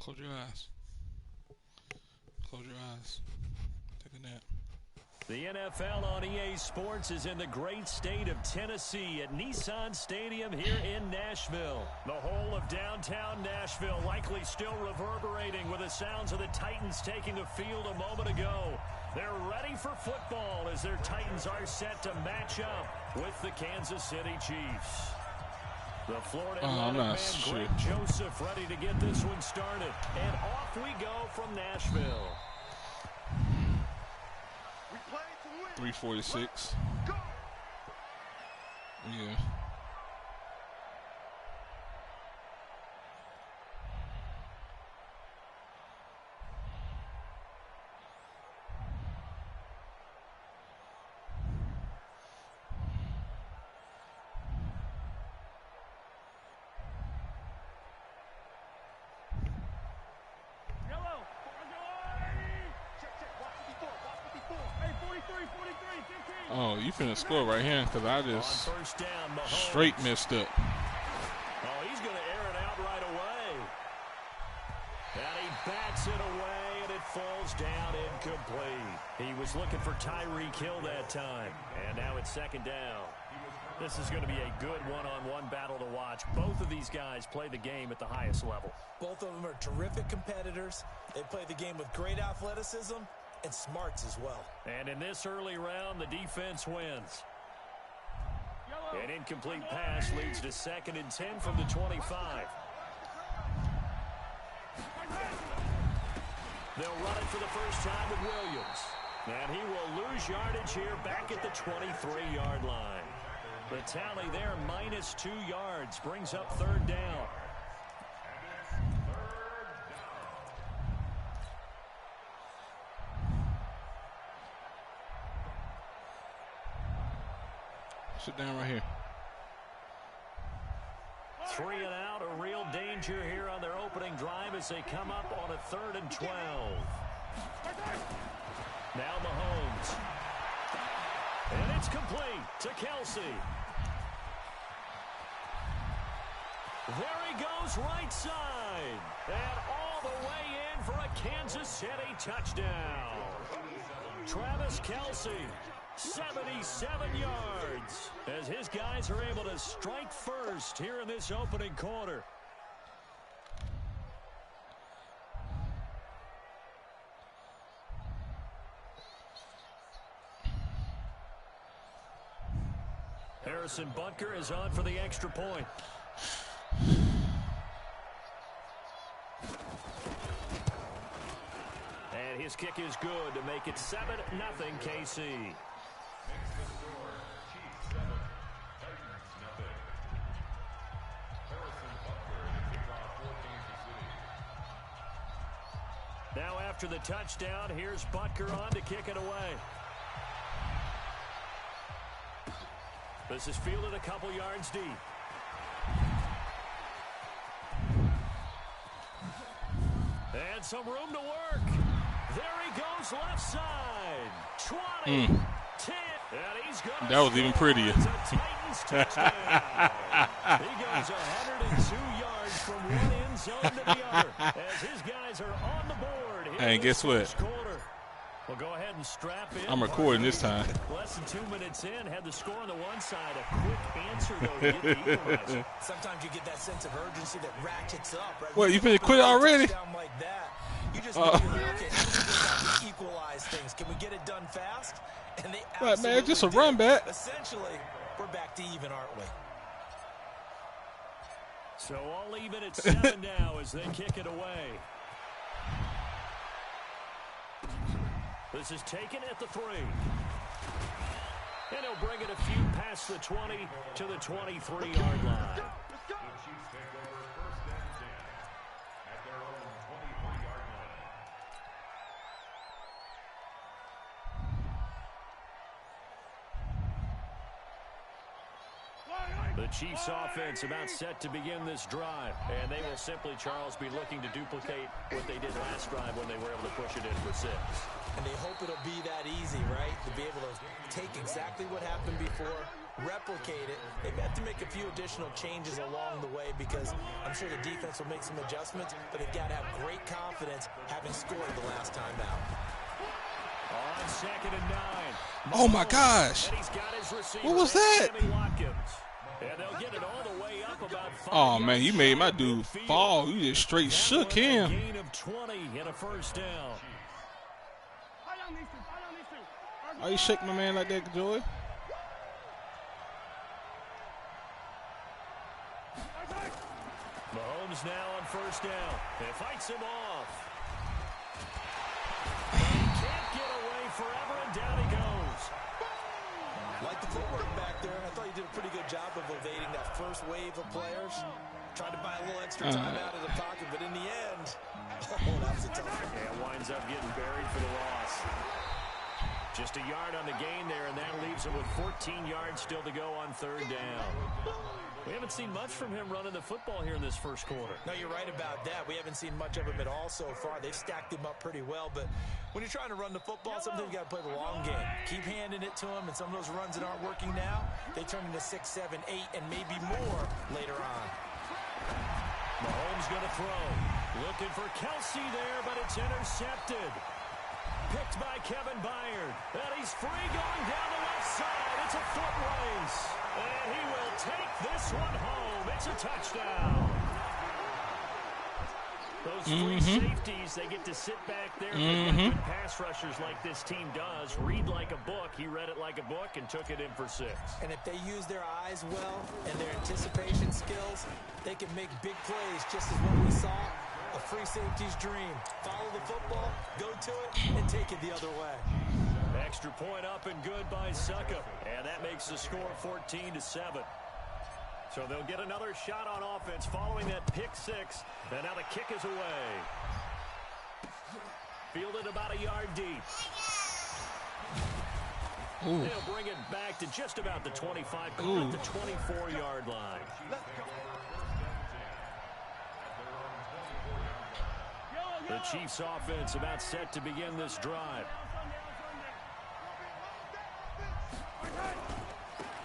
Close your eyes. Close your eyes. Take a nap. The NFL on EA Sports is in the great state of Tennessee at Nissan Stadium here in Nashville. The whole of downtown Nashville likely still reverberating with the sounds of the Titans taking the field a moment ago. They're ready for football as their Titans are set to match up with the Kansas City Chiefs. The Florida man, Greg Joseph, ready to get this one started. And off we go from Nashville. 346. Yeah. Oh, you finna score right here because I just straight messed up. Oh, he's going to air it out right away. And he bats it away, and it falls down incomplete. He was looking for Tyreek Hill that time. And now it's second down. This is going to be a good one-on-one battle to watch. Both of these guys play the game at the highest level. Both of them are terrific competitors. They play the game with great athleticism and smarts as well. And in this early round, the defense wins. An incomplete pass leads to 2nd and 10 from the 25. They'll run it for the first time with Williams. And he will lose yardage here back at the 23-yard line. The tally there, -2 yards, brings up 3rd down. Sit down right here. 3 and out, a real danger here on their opening drive as they come up on a 3rd and 12. Now Mahomes. And it's complete to Kelsey. There he goes right side. And all the way in for a Kansas City touchdown. Travis Kelsey, 77 yards, as his guys are able to strike first here in this opening quarter. Harrison Butker is on for the extra point. And his kick is good to make it 7-0 KC. Now after the touchdown, here's Butker on to kick it away. This is fielded a couple yards deep. And some room to work. There he goes left side. 20, 10. And he's going that was even prettier. Titans touchdown. He goes 102 yards from one end zone to the other as his guys are on the board. Hey, guess what? Well, go ahead and strap in. I'm recording this time. Less than 2 minutes in, had the score on the one side. A quick answer, though, to get the equalizer. Sometimes you get that sense of urgency that ratchets up. Right? What, you finna quit already? Like that, you just know, okay, how do we equalize things? Can we get it done fast? And they right, man, just a run back. Essentially, we're back to even, aren't we? So all even at 7 now as they kick it away. This is taken at the 3. And he'll bring it a few past the 20 to the 23-yard line. The Chiefs offense about set to begin this drive. And they will simply, Charles, be looking to duplicate what they did last drive when they were able to push it in for 6. And they hope it'll be that easy, right? To be able to take exactly what happened before replicate it. They may have to make a few additional changes along the way because I'm sure the defense will make some adjustments, but they've got to have great confidence having scored the last time out. On 2nd and 9. Oh my gosh. What was that? And they'll get it all the way up about 5 Oh man, you made my dude fall. You just straight shook him. Gain of 20 and a first down. Why you shake my man like that, Joey? Mahomes now on first down. And fights him off. He can't get away forever, and down he goes. Like the footwork back there, I thought you did a pretty good job of evading that first wave of players. Tried to buy a little extra time out of the pocket, but in the end, oh, that was a tough one. Yeah, winds up getting buried for the loss. Just a yard on the gain there, and that leaves him with 14 yards still to go on 3rd down. We haven't seen much from him running the football here in this first quarter. No, you're right about that. We haven't seen much of him at all so far. They've stacked him up pretty well, but when you're trying to run the football, sometimes you got to play the long game. Keep handing it to him, and some of those runs that aren't working now, they turn into 6, 7, 8, and maybe more later on. Mahomes going to throw. Looking for Kelsey there, but it's intercepted. Picked by Kevin Byard. And he's free going down the left side. It's a foot race. And he will take this one home. It's a touchdown. Those three safeties, they get to sit back there. Good pass rushers like this team does. Read like a book. He read it like a book and took it in for 6. And if they use their eyes well and their anticipation skills, they can make big plays just as what we saw. A free safety's dream. Follow the football, go to it, and take it the other way. Extra point up and good by Suckup. And that makes the score 14-7. So they'll get another shot on offense following that pick 6. And now the kick is away. Fielded about a yard deep. Ooh. They'll bring it back to just about the 25, the 24-yard line. The Chiefs offense about set to begin this drive.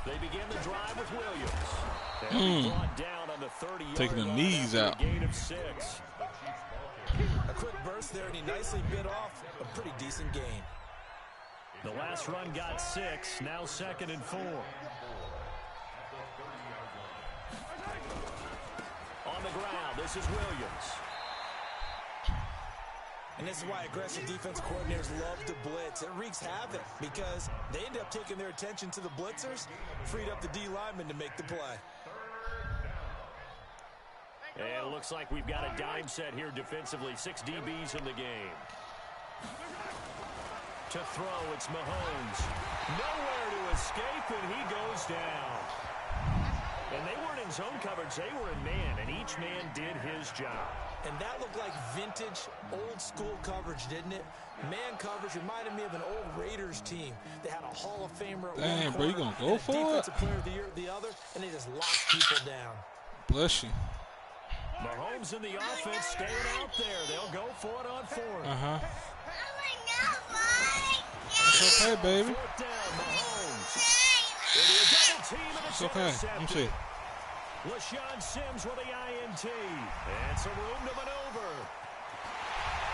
They begin the drive with Williams. And brought down on the 30-yard Taking the line knees after out. a gain of 6. A quick burst there, and he nicely bit off a pretty decent gain. The last run got 6. Now 2nd and 4. On the ground, this is Williams. And this is why aggressive defense coordinators love to blitz. It wreaks havoc because they end up taking their attention to the blitzers, freed up the D lineman to make the play. And it looks like we've got a dime set here defensively. 6 DBs in the game. To throw, it's Mahomes. Nowhere to escape, and he goes down. And they weren't in zone coverage. They were in man, and each man did his job. And that looked like vintage, old-school coverage, didn't it? Man coverage reminded me of an old Raiders team. They had a Hall of Famer at Damn, one bro, you corner, gonna go and a for it? defensive player of the year at the other, and they just locked people down. Bless you. Mahomes in the offense staying out there. They'll go for it on 4th. It's okay, baby. 4th down, Mahomes. It'll be a double team, and It's okay. Let me see. LaShawn Sims with the INT. And some room to maneuver.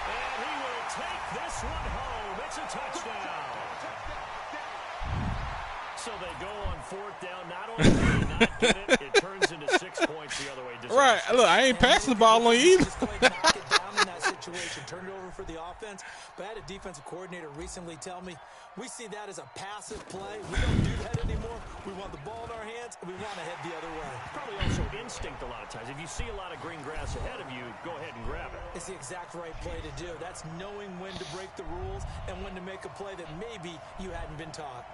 And he will take this one home. It's a touchdown. So they go on 4th down. Not only do they not get it, it turns into 6 points the other way. Right. Look, I ain't passing the ball on you either. Just go ahead and knock it down in that situation. Turn it over for the offense. But I had a defensive coordinator recently tell me, we see that as a passive play. We don't do that anymore. We want the ball in our hands, and we want to head the other way. Probably also instinct a lot of times. If you see a lot of green grass ahead of you, go ahead and grab it. It's the exact right play to do. That's knowing when to break the rules and when to make a play that maybe you hadn't been taught.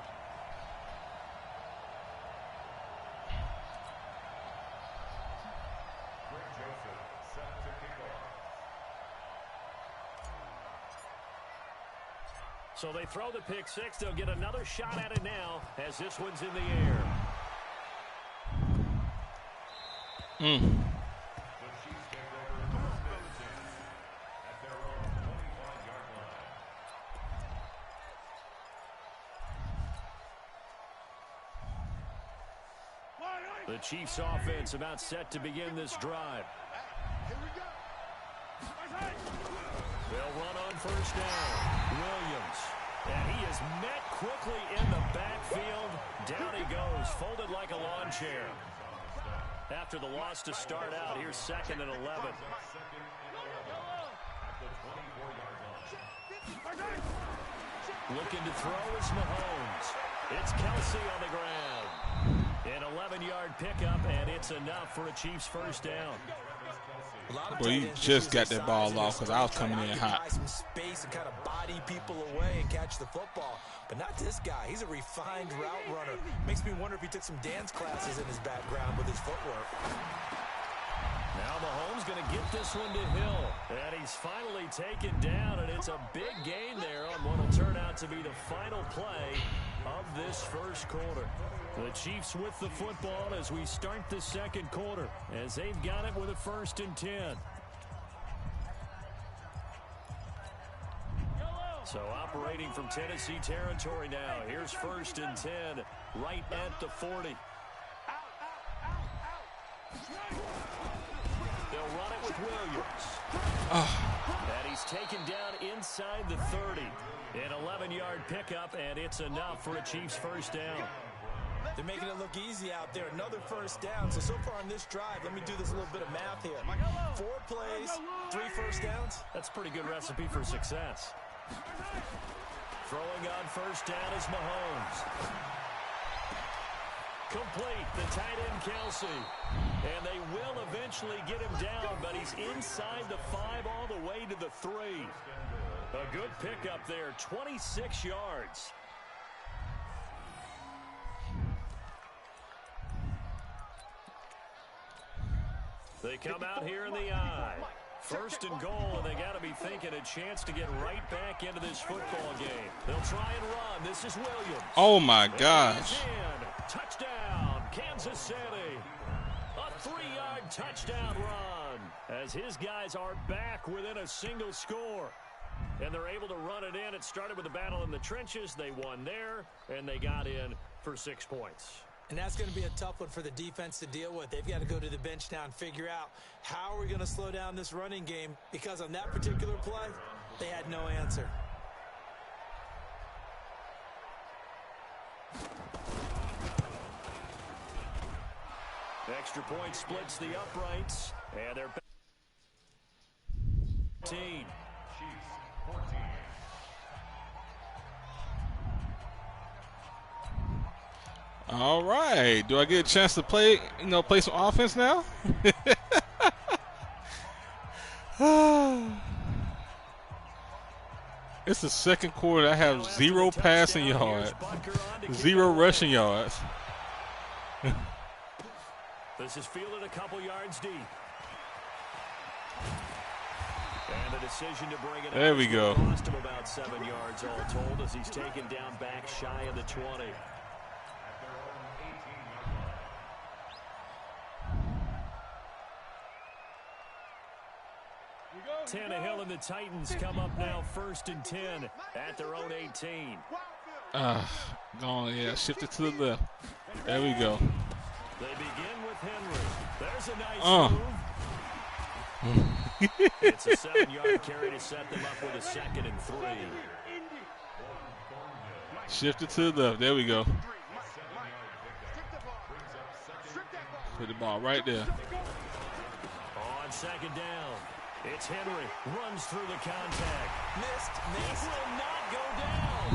So they throw the pick 6. They'll get another shot at it now as this one's in the air. The Chiefs offense about set to begin this drive. They'll run on first down. Williams. And he is met quickly in the backfield. Down he goes, folded like a lawn chair. After the loss to start out, here's 2nd and 11. Looking to throw is Mahomes. It's Kelsey on the ground. An 11-yard pickup, and it's enough for a Chiefs first down. Well, you just got that ball off because I was coming in hot. Some space and kind of body people away and catch the football. But not this guy. He's a refined route runner. Makes me wonder if he took some dance classes in his background with his footwork. Now Mahomes going to get this one to Hill. And he's finally taken down, and it's a big gain there on what will turn out to be the final play of this first quarter. The Chiefs with the football as we start the second quarter, as they've got it with a 1st and 10. So operating from Tennessee territory now. Here's 1st and 10, right at the 40. They'll run it with Williams. And he's taken down inside the 30. An 11-yard pickup, and it's enough for a Chiefs first down. They're making it look easy out there. Another first down. So far on this drive, let me do this little bit of math here. 4 plays, 3 first downs. That's a pretty good recipe for success. Throwing on first down is Mahomes. Complete, the tight end Kelsey. And they will eventually get him down, but he's inside the 5 all the way to the 3. A good pickup there, 26 yards. They come out here in the eye. 1st and goal, and they got to be thinking a chance to get right back into this football game. They'll try and run. This is Williams. Oh, my gosh. Touchdown, Kansas City. A 3-yard touchdown run as his guys are back within a single score. And they're able to run it in. It started with a battle in the trenches. They won there, and they got in for 6 points. And that's going to be a tough one for the defense to deal with. They've got to go to the bench now and figure out how are we going to slow down this running game, because on that particular play, they had no answer. Extra point splits the uprights, and they're back. 14. All right. Do I get a chance to play, play some offense now? It's the second quarter. I have 0 passing yards, 0 rushing yards. This is fielded a couple yards deep. And the decision to bring it there we go. Cost him about 7 yards all told as he's taken down back shy of the 20. Tannehill and the Titans come up now 1st and 10 at their own 18. Gone, yeah, shifted to the left. There we go. They begin with Henry. There's a nice move. It's a 7-yard carry to set them up with a 2nd and 3. Shifted to the left. There we go. Put the ball right there. On 2nd down. It's Henry, runs through the contact. Missed. Will not go down.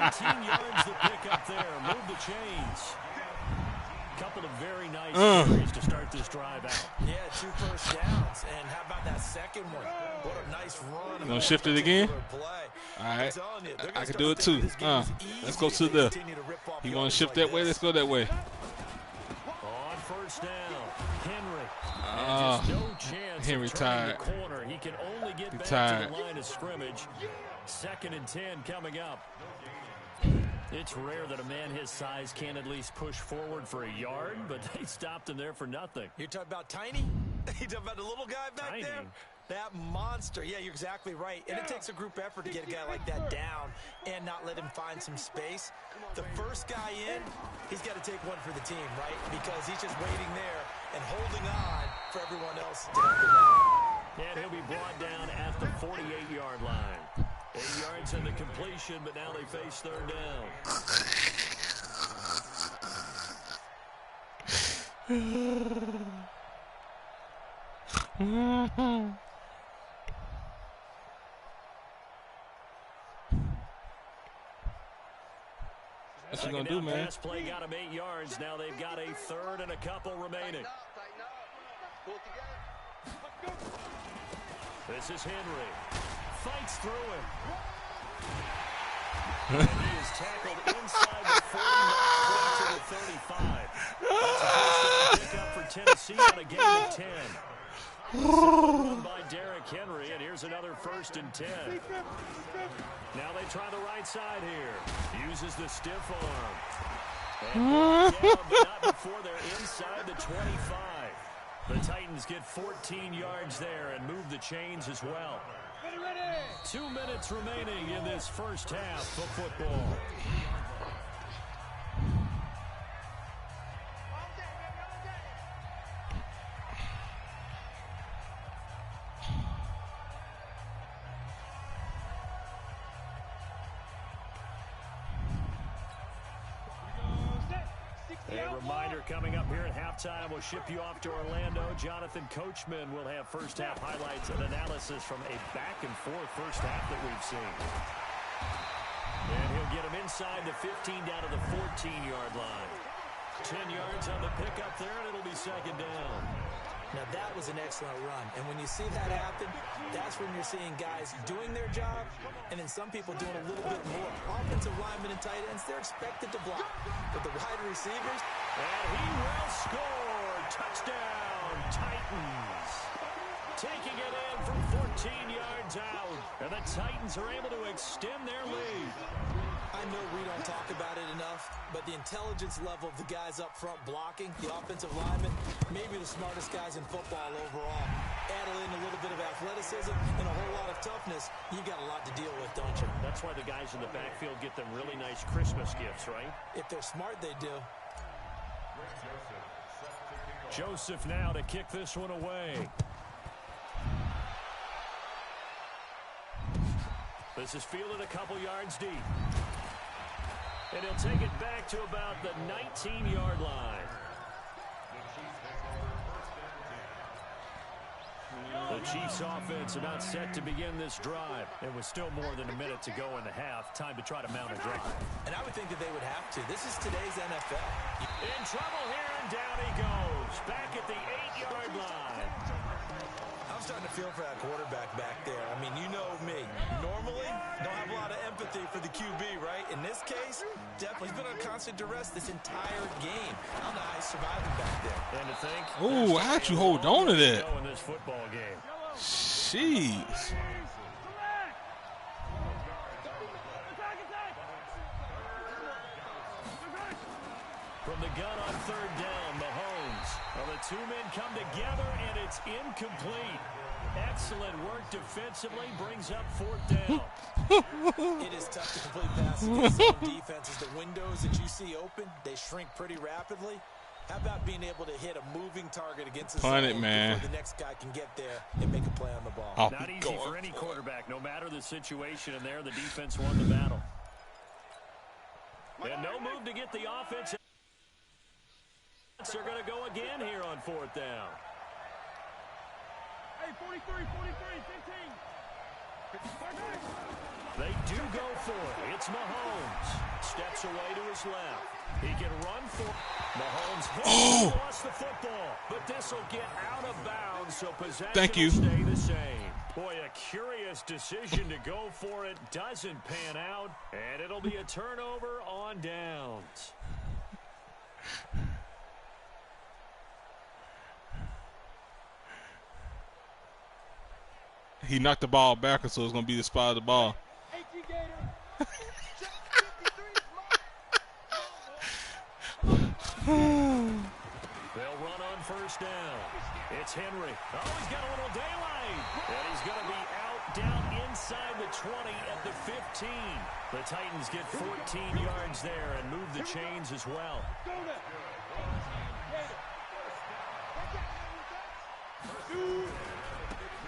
19 yards to pick up there. Move the chains. Couple of very nice series to start this drive out. Yeah, 2 first downs. And how about that second one? What a nice run. You gonna shift it again? All right. I can do it too. Let's go to the. You want to shift that way? Let's go that way. On first down, Henry. No chance Henry tired. Corner. He can only get back tired. to the line of scrimmage. 2nd and 10 coming up. It's rare that a man his size can at least push forward for a yard, but they stopped him there for nothing. You're talking about Tiny? You talking about the little guy back Tiny. there? That monster. Yeah, you're exactly right. And it takes a group effort to get a guy like that down and not let him find some space. The first guy in, he's got to take one for the team, right? Because he's just waiting there and holding on for everyone else to help him out. And he'll be brought down at the 48-yard line. 8 yards in the completion, but now they face third down. What's he gonna do, man? Pass play got him 8 yards. Now they've got a third and a couple remaining. This is Henry. Fights through him. And he is tackled inside the 40, to the 35. That's a first down pickup for Tennessee on a gain of 10. Run by Derrick Henry, and here's another 1st and 10. Now they try the right side here. Uses the stiff arm. And down, but not before they're inside the 25. The Titans get 14 yards there and move the chains as well. 2 minutes remaining in this first half of football. A reminder coming up here at halftime, we'll ship you off to Orlando. Jonathan Coachman will have first half highlights and analysis from a back-and-forth first half that we've seen. And he'll get him inside the 15 down to the 14-yard line. 10 yards on the pickup there, and it'll be second down. Now, that was an excellent run. And when you see that happen, that's when you're seeing guys doing their job and then some people doing a little bit more. Offensive linemen and tight ends, they're expected to block. But the wide receivers... And he will score. Touchdown, Titans. Taking it in from 14 yards out. And the Titans are able to extend their lead. I know we don't talk about it enough, but the intelligence level of the guys up front blocking, the offensive linemen, maybe the smartest guys in football overall. Add in a little bit of athleticism and a whole lot of toughness, you got a lot to deal with, don't you? That's why the guys in the backfield get them really nice Christmas gifts, right? If they're smart, they do. Joseph now to kick this one away. This is fielded a couple yards deep. And he'll take it back to about the 19-yard line. The Chiefs offense about set to begin this drive. It was still more than a minute to go in the half. Time to try to mount a drive. And I would think that they would have to. This is today's NFL. In trouble here, and down he goes. Back at the 8-yard line. I'm starting to feel for that quarterback back there. I mean, you know me. Normally, don't have a lot of empathy for the QB, right? In this case, definitely. He's been on constant duress this entire game. I don't know how he's surviving back there. And to think, oh, how'd you hold on to that? In this football game. Jeez. From the gun on third down, Mahomes. Well, the two men come together, and it's incomplete. Excellent work defensively, brings up fourth down. It is tough to complete passes against some defenses. The windows that you see open, they shrink pretty rapidly. How about being able to hit a moving target against the Punt it, man. before the next guy can get there and make a play on the ball? Not easy for any quarterback, no matter the situation, and there the defense won the battle. And no move to get the offense. They're going to go again here on fourth down. Hey, 43, 15. They do go for it. It's Mahomes. Steps away to his left. He can run for Mahomes. He lost the football, but this will get out of bounds, so possession will stay the same. Boy, a curious decision to go for it. Doesn't pan out, and it'll be a turnover on downs. He knocked the ball backwards, so it's going to be the spot of the ball. They'll run on first down. It's Henry. Oh, he's got a little daylight. And he's going to be out down inside the 20 at the 15. The Titans get 14 yards there and move the chains as well.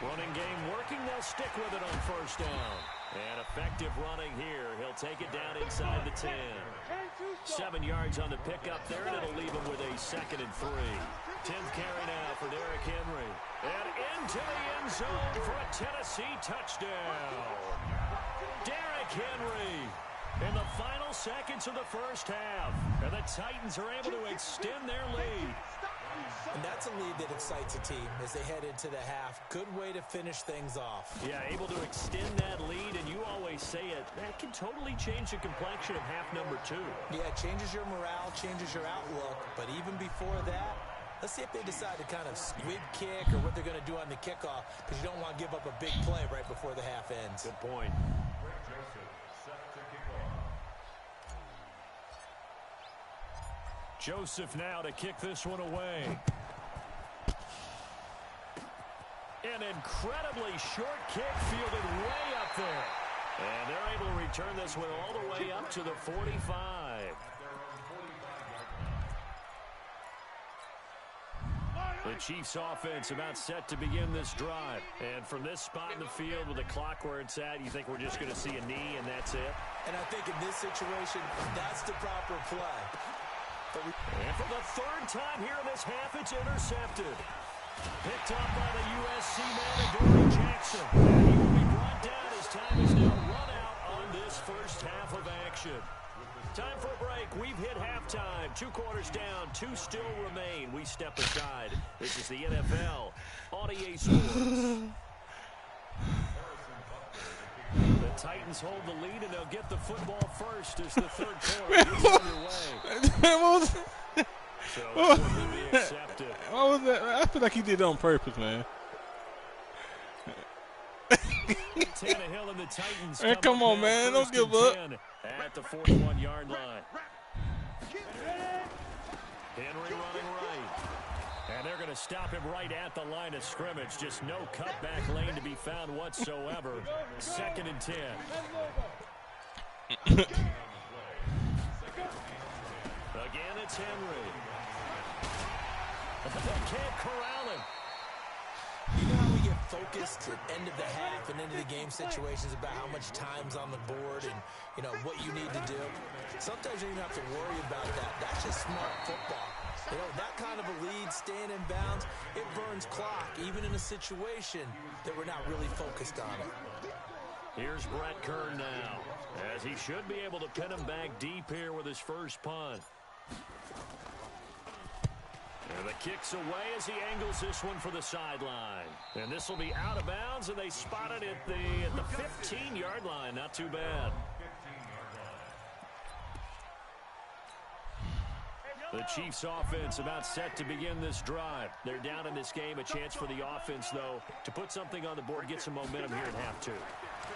Running game working. They'll stick with it on first down. And effective running here. He'll take it down inside the 10. 7 yards on the pickup there, and it'll leave him with a 2nd and 3. 10th carry now for Derrick Henry. And into the end zone for a Tennessee touchdown. Derrick Henry in the final seconds of the first half. And the Titans are able to extend their lead. And that's a lead that excites a team as they head into the half. Good way to finish things off. Yeah, able to extend that lead, and you always say it, that can totally change the complexion of half number 2. Yeah, it changes your morale, changes your outlook. But even before that, let's see if they decide to kind of squib kick or what they're going to do on the kickoff, because you don't want to give up a big play right before the half ends. Good point. Joseph now to kick this one away. An incredibly short kick fielded way up there. And they're able to return this one all the way up to the 45. The Chiefs offense about set to begin this drive. And from this spot in the field with the clock where it's at, you think we're just going to see a knee and that's it? And I think in this situation, that's the proper play. And for the 3rd time here in this half, it's intercepted. Picked up by the USC man, Adoree Jackson. And he will be brought down as time is now run out on this first half of action. Time for a break. We've hit halftime. 2 quarters down. 2 still remain. We step aside. This is the NFL on EA Sports. The Titans hold the lead, and they'll get the football first as the 3rd quarter gets underway. So it will be accepted. What was that? I feel like he did it on purpose, man. Tannehill and the Titans. Hey, come on, man. Don't give up. At the 41-yard line. Henry running right. And they're going to stop him right at the line of scrimmage. Just no cutback lane to be found whatsoever. 2nd and 10. Again, it's Henry. Can't corral him. You know how we get focused at end of the half and into the game situations about how much time's on the board and, you know, what you need to do? Sometimes you don't have to worry about that. That's just smart football. You know, that kind of a lead, staying in bounds, it burns clock, even in a situation that we're not really focused on it. Here's Brett Kern now, as he should be able to pin him back deep here with his first punt. And the kick's away as he angles this one for the sideline. And this will be out of bounds, and they spot it at the 15-yard line. Not too bad. The Chiefs offense about set to begin this drive. They're down in this game. A chance for the offense, though, to put something on the board, get some momentum here in half 2.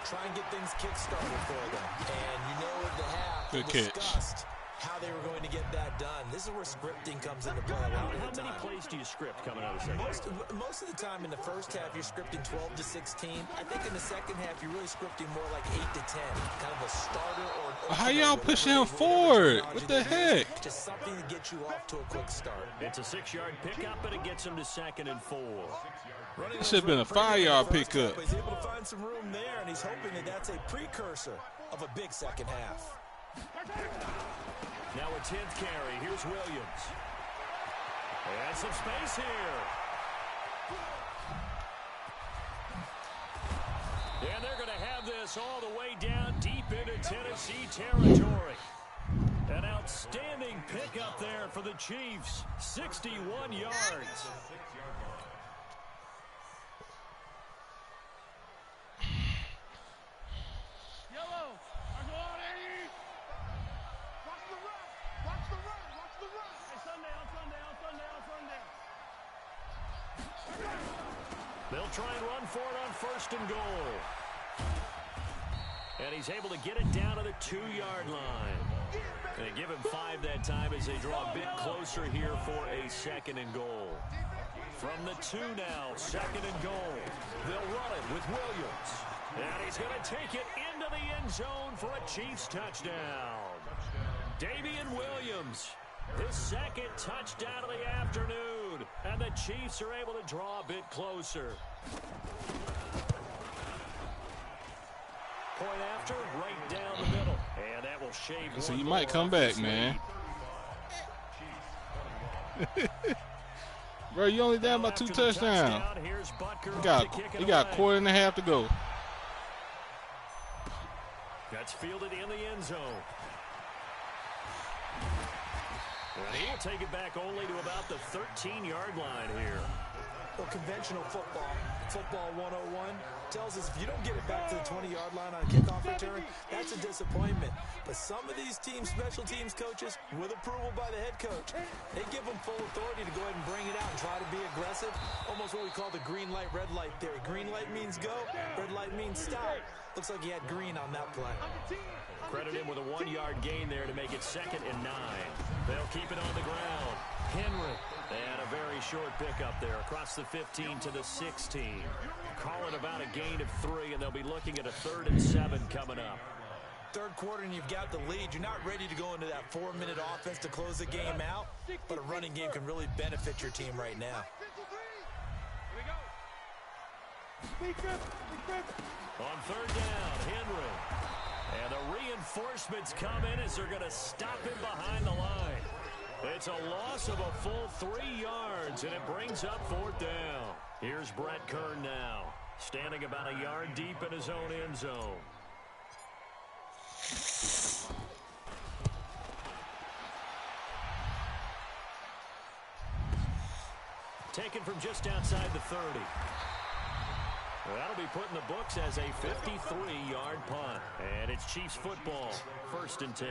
Try and get things kick-started for them. And you know at the half, we discussed how they were going to get that done. This is where scripting comes into play a lot of the time. How many plays do you script coming out of the second? Most of the time in the first half, you're scripting 12 to 16. I think in the second half, you're really scripting more like 8 to 10. Kind of a starter or... How y'all pushing him forward? What the heck? Just something to get you off to a quick start. It's a 6-yard pickup, and it gets him to 2nd and 4. It should have been a 5-yard pickup. He's able to find some room there, and he's hoping that that's a precursor of a big second half. Now a 10th carry. Here's Williams. And some space here. And they're going to have this all the way down deep into Tennessee territory. An outstanding pickup there for the Chiefs. 61 yards. They'll try and run for it on 1st and goal. And he's able to get it down to the 2-yard line. They give him 5 that time as they draw a bit closer here for a 2nd and goal. From the 2 now, 2nd and goal. They'll run it with Williams. And he's going to take it into the end zone for a Chiefs touchdown. Damian Williams, his 2nd touchdown of the afternoon. And the Chiefs are able to draw a bit closer. Point after, right down the middle. And that will shave. So you might come back, man. Bro, you only down by 2 touchdowns. You got a quarter and a half to go. That's fielded in the end zone. And he will take it back only to about the 13-yard line here. Well, conventional football 101, tells us if you don't get it back to the 20-yard line on a kickoff return, that's a disappointment. But some of these special teams coaches, with approval by the head coach, they give them full authority to go ahead and bring it out and try to be aggressive. Almost what we call the green light, red light theory. Green light means go, red light means stop. Looks like he had green on that play. Credit him with a 1-yard gain there to make it 2nd and 9. They'll keep it on the ground. Henry. And a very short pickup there across the 15 to the 16. Call it about a gain of 3, and they'll be looking at a 3rd and 7 coming up. Third quarter and you've got the lead. You're not ready to go into that 4-minute offense to close the game out, but a running game can really benefit your team right now. On 3rd down, Henry. And the reinforcements come in as they're going to stop him behind the line. It's a loss of a full 3 yards, and it brings up 4th down. Here's Brett Kern now, standing about a yard deep in his own end zone. Taken from just outside the 30. That'll be put in the books as a 53-yard punt. And it's Chiefs football, 1st and 10.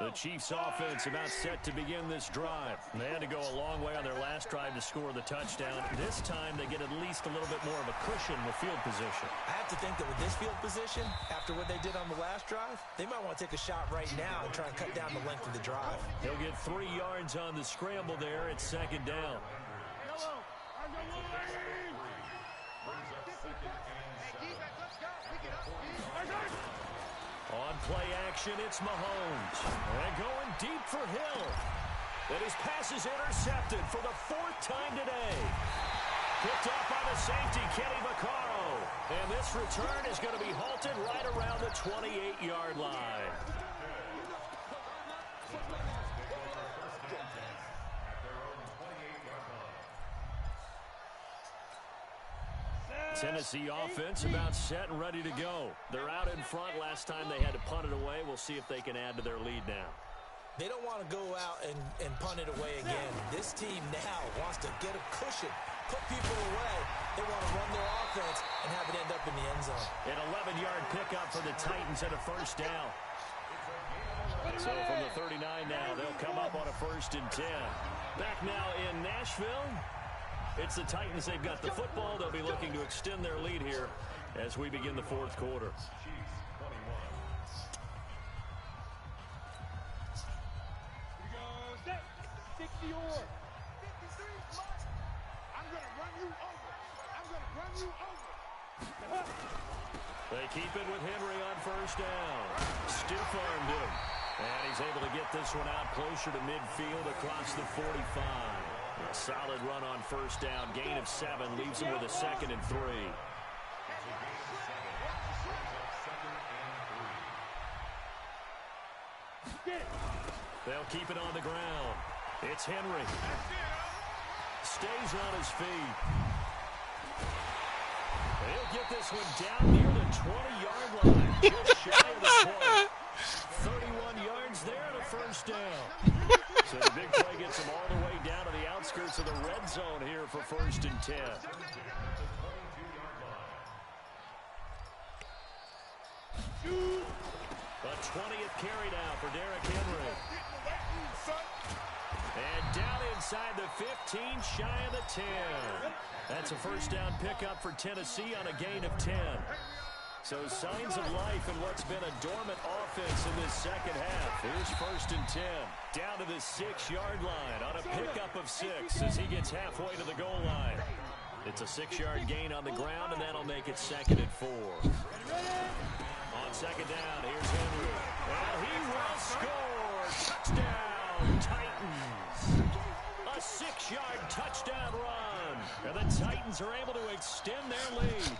The Chiefs offense about set to begin this drive. They had to go a long way on their last drive to score the touchdown. This time they get at least a little bit more of a cushion with field position. I have to think that with this field position, after what they did on the last drive, they might want to take a shot right now and try and cut down the length of the drive. He'll get 3 yards on the scramble there. It's 2nd down. On play action, it's Mahomes. And going deep for Hill. And his pass is intercepted for the 4th time today. Picked off by the safety, Kenny Vaccaro. And this return is going to be halted right around the 28-yard line. Tennessee offense about set and ready to go. They're out in front. Last time they had to punt it away. We'll see if they can add to their lead now. They don't want to go out and punt it away again. This team now wants to get a cushion, put people away. They want to run their offense and have it end up in the end zone. An 11-yard pickup for the Titans and a 1st down. So from the 39 now, they'll come up on a 1st and 10. Back now in Nashville. It's the Titans. They've got the football. They'll be looking to extend their lead here as we begin the 4th quarter. They keep it with Henry on 1st down. Stiff-armed him. And he's able to get this one out closer to midfield across the 45. A solid run on 1st down. Gain of 7 leaves him with a 2nd and 3. They'll keep it on the ground. It's Henry. Stays on his feet. He'll get this one down near the 20-yard line. Just shy of the 20. 31 yards there and a 1st down. So the big play gets him all the way down to the outskirts of the red zone here for 1st and 10. A 20th carry now for Derrick Henry. And down inside the 15, shy of the 10. That's a first down pickup for Tennessee on a gain of 10. So signs of life in what's been a dormant offense in this second half. Here's 1st and 10. Down to the 6-yard line on a pickup of 6 as he gets halfway to the goal line. It's a 6-yard gain on the ground, and that'll make it 2nd and 4. On 2nd down, here's Henry. And he will score. Touchdown, Titans. A 6-yard touchdown run. And the Titans are able to extend their lead.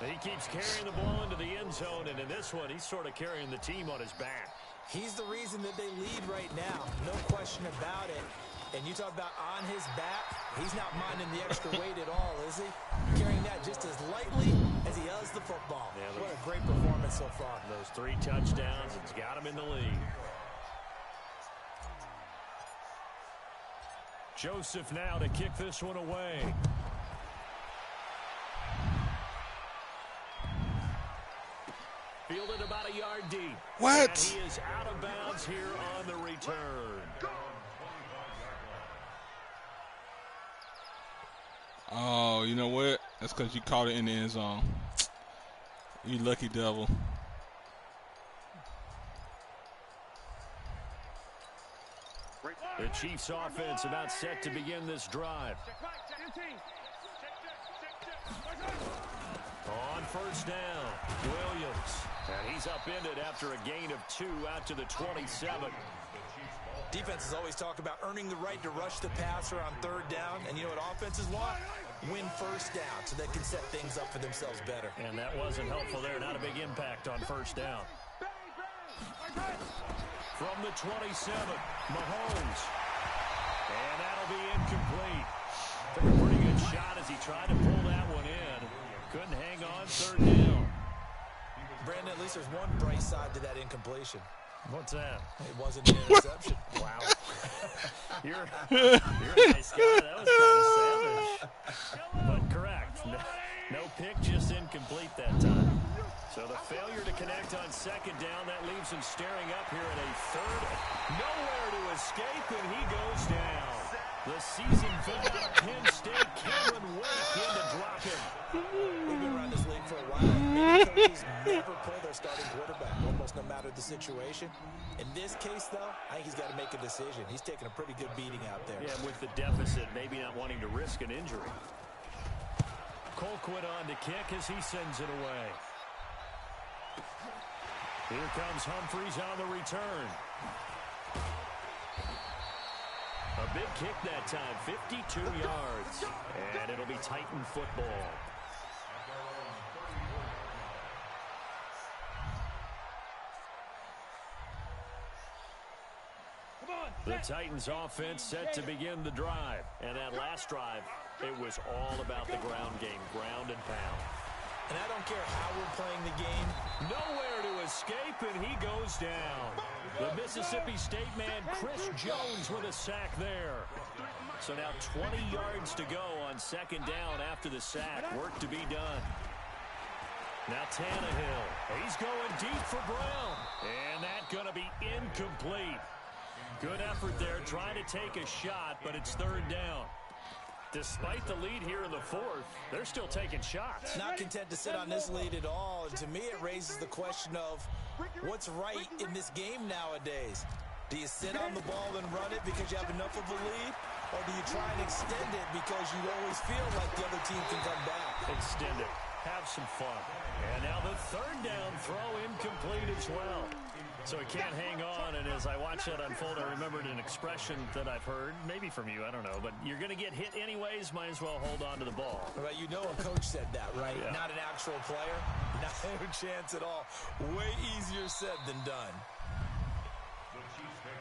He keeps carrying the ball into the end zone, and in this one, he's sort of carrying the team on his back. He's the reason that they lead right now. No question about it. And you talk about on his back, he's not minding the extra weight at all, is he? Carrying that just as lightly as he does the football. Yeah, what a great performance so far. Those 3 touchdowns, it's got him in the lead. Joseph now to kick this one away. Fielded about a yard deep. What? And he is out of bounds here on the return. Oh, you know what? That's because you caught it in the end zone. You lucky devil. The Chiefs offense about set to begin this drive. On 1st down, Williams. And he's upended after a gain of 2 out to the 27. Defenses always talk about earning the right to rush the passer on 3rd down. And you know what offenses want? Win 1st down so they can set things up for themselves better. And that wasn't helpful there. Not a big impact on 1st down. From the 27, Mahomes. And that'll be incomplete. Took a pretty good shot as he tried to pull that one in. Couldn't hang on 3rd down. Brandon, at least there's one bright side to that incompletion. What's that? It wasn't an interception. Wow. You're a nice guy. That was kind of savage. But correct. No pick, just incomplete that time. So the failure to connect on 2nd down, that leaves him staring up here at a 3rd. Nowhere to escape, and he goes down. The season vet at Penn State, Cameron Wake, in to drop him. We've been around this league for a while. Many coaches never pull their starting quarterback, almost no matter the situation. In this case, though, I think he's got to make a decision. He's taking a pretty good beating out there. Yeah, with the deficit, maybe not wanting to risk an injury. Colquitt on to kick as he sends it away. Here comes Humphries on the return. A big kick that time, 52 yards. And it'll be Titan football. The Titans offense set to begin the drive. And that last drive, it was all about the ground game, ground and pound. And I don't care how we're playing the game. Nowhere to escape, and he goes down. The Mississippi State man, Chris Jones, with a sack there. So now 20 yards to go on 2nd down after the sack. Work to be done. Now Tannehill. He's going deep for Brown. And that's going to be incomplete. Good effort there, trying to take a shot, but it's 3rd down. Despite the lead here in the 4th, they're still taking shots. Not content to sit on this lead at all. And to me, it raises the question of what's right in this game nowadays. Do you sit on the ball and run it because you have enough of a lead? Or do you try and extend it because you always feel like the other team can come back? Extend it. Have some fun. And now the 3rd down throw incomplete as well. So he can't hang on, and as I watch that unfold, I remembered an expression that I've heard, maybe from you, I don't know, but you're going to get hit anyways, might as well hold on to the ball. Well, you know a coach said that, right? Yeah. Not an actual player. Not a chance at all. Way easier said than done.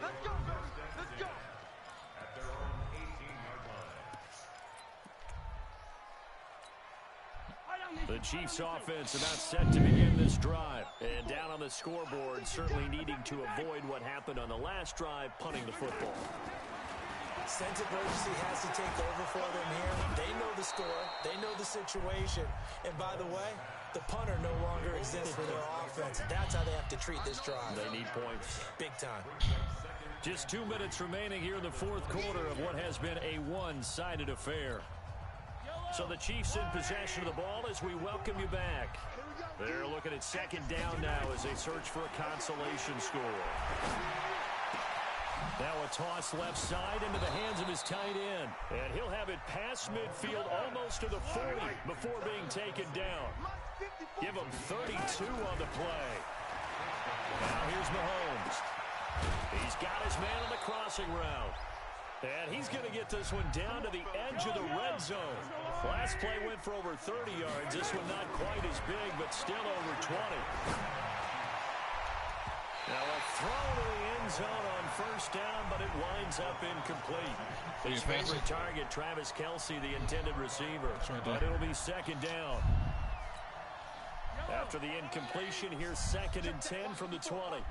Let's go, let's go. At their own 18-yard line. The Chiefs offense about set to begin this drive. And down on the scoreboard, certainly needing to avoid what happened on the last drive, punting the football. Sense of urgency has to take over for them here. They know the score. They know the situation. And by the way, the punter no longer exists for their offense. That's how they have to treat this drive. They need points. Big time. Just 2 minutes remaining here in the fourth quarter of what has been a one-sided affair. So the Chiefs in possession of the ball as we welcome you back. They're looking at second down now as they search for a consolation score. Now a toss left side into the hands of his tight end. And he'll have it past midfield almost to the 40 before being taken down. Give him 32 on the play. Now here's Mahomes. He's got his man on the crossing route. And he's going to get this one down to the edge of the red zone. Last play went for over 30 yards. This one not quite as big, but still over 20. Now a throw to the end zone on first down, but it winds up incomplete. His favorite target, Travis Kelce, the intended receiver. But it'll be second down. After the incompletion, here's 2nd and 10 from the 20.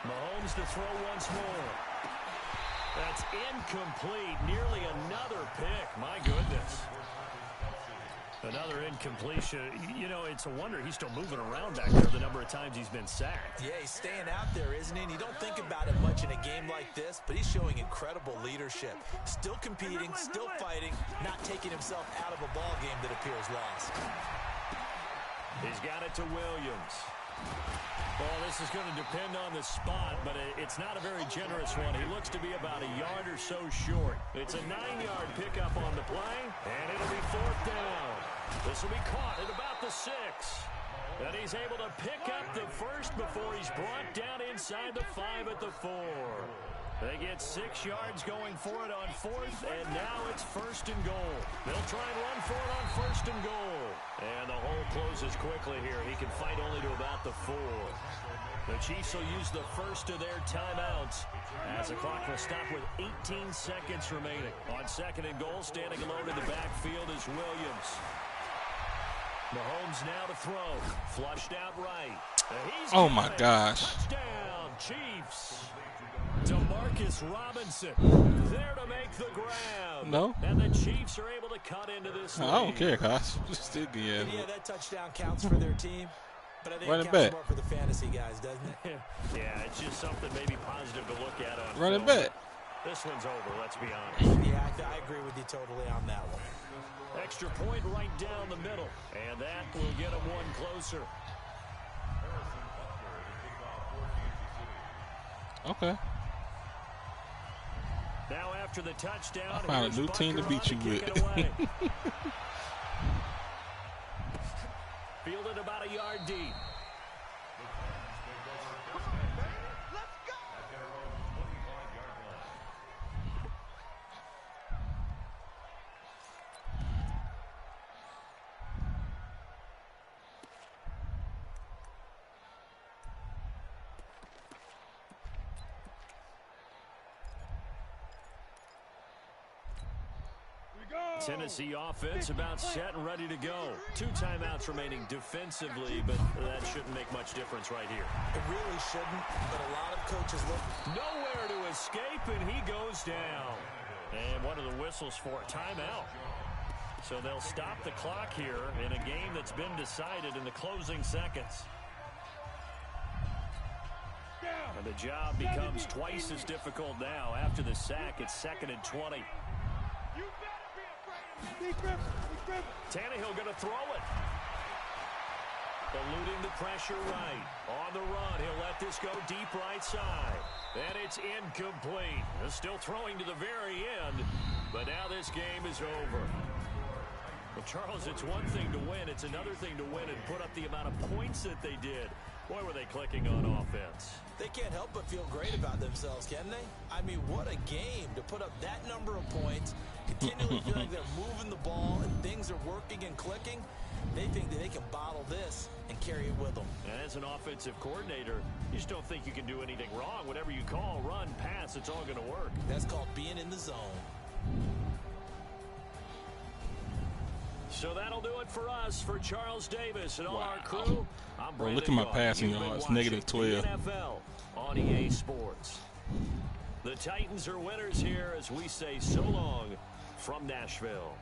Mahomes to throw once more. That's incomplete. Nearly another pick. My goodness. Another incompletion. You know, it's a wonder he's still moving around back there the number of times he's been sacked. Yeah, he's staying out there, isn't he? And you don't think about it much in a game like this, but he's showing incredible leadership. Still competing, still fighting, not taking himself out of a ball game that appears lost. He's got it to Williams. Well, this is going to depend on the spot, but it's not a very generous one. He looks to be about a yard or so short. It's a 9-yard pickup on the play, and it'll be 4th down. This will be caught at about the 6. And he's able to pick up the first before he's brought down inside the 5 at the 4. They get 6 yards going for it on 4th, and now it's 1st and goal. They'll try and run for it on 1st and goal. And the hole closes quickly here. He can fight only to about the 4. The Chiefs will use the first of their timeouts as the clock will stop with 18 seconds remaining. On 2nd and goal, standing alone in the backfield is Williams. Mahomes now to throw. Flushed out right. Oh, my gosh. Touchdown, Chiefs. Demarcus Robinson there to make the grab. No. And the Chiefs are able to cut into this lead. I don't care, guys. Just did the end. Yeah, that touchdown counts for their team. But I think Running it counts back. more for the fantasy guys, doesn't it? Yeah, it's just something maybe positive to look at on Running film. back. This one's over, let's be honest. Yeah, I agree with you totally on that one. Extra point right down the middle. And that will get them one closer. Okay. Now after the touchdown, I found a new team to beat you with. Fielded about a yard deep. Tennessee offense about set and ready to go. 2 timeouts remaining defensively, but that shouldn't make much difference right here. It really shouldn't, but a lot of coaches look. Nowhere to escape, and he goes down. And one of the whistles for a timeout. So they'll stop the clock here in a game that's been decided in the closing seconds. And the job becomes twice as difficult now. After the sack, it's 2nd and 20. Tannehill going to throw it. Eluding the pressure right. On the run, he'll let this go deep right side. And it's incomplete. They're still throwing to the very end, but now this game is over. Well, Charles, it's one thing to win. It's another thing to win and put up the amount of points that they did. Boy, were they clicking on offense. They can't help but feel great about themselves, can they? I mean, what a game to put up that number of points, continually feeling they're moving the ball and things are working and clicking. They think that they can bottle this and carry it with them. And as an offensive coordinator, you just don't think you can do anything wrong. Whatever you call, run, pass, it's all going to work. That's called being in the zone. So that'll do it for us, for Charles Davis and all our crew. I'm Bro, look at my passing yards, -12. NFL on EA Sports. The Titans are winners here as we say so long from Nashville.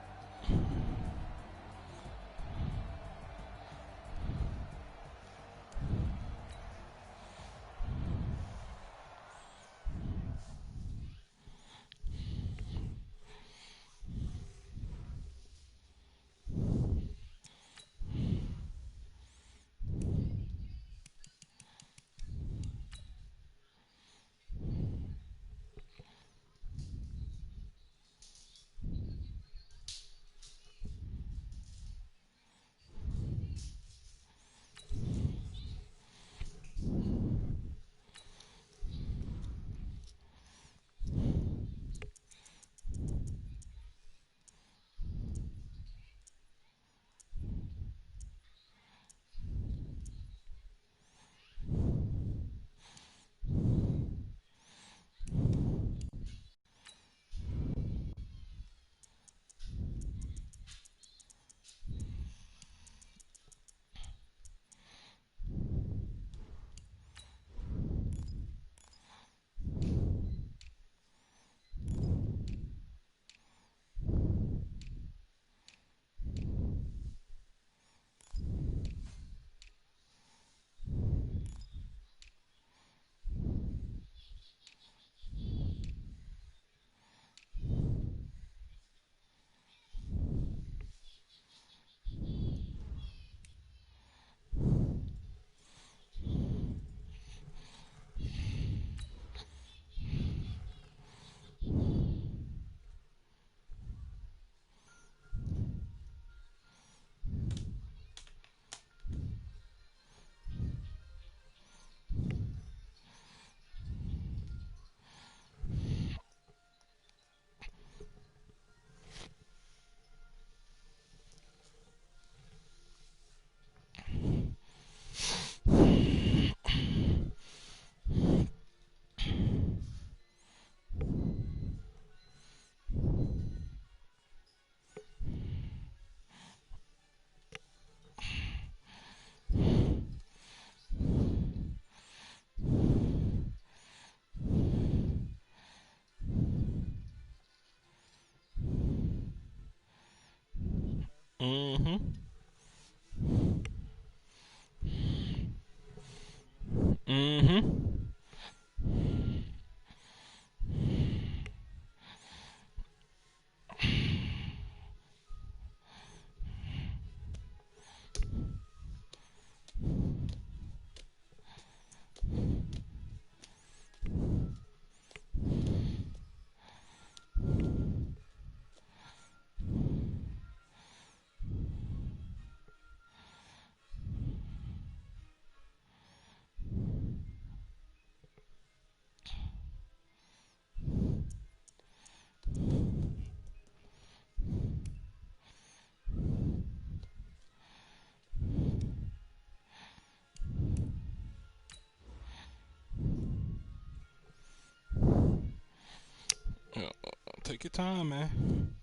Take your time, man.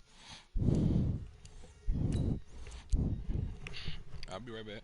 I'll be right back.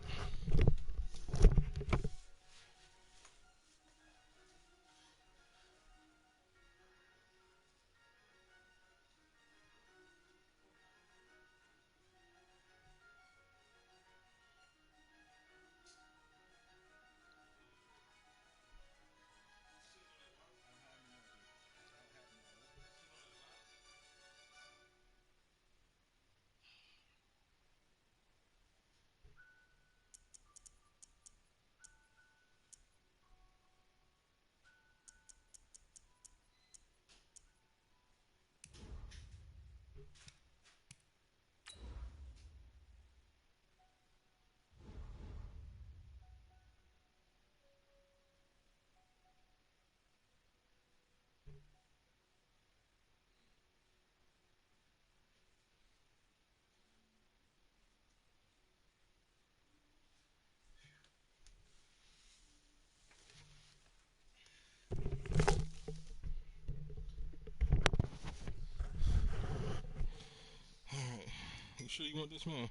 You sure you want this one?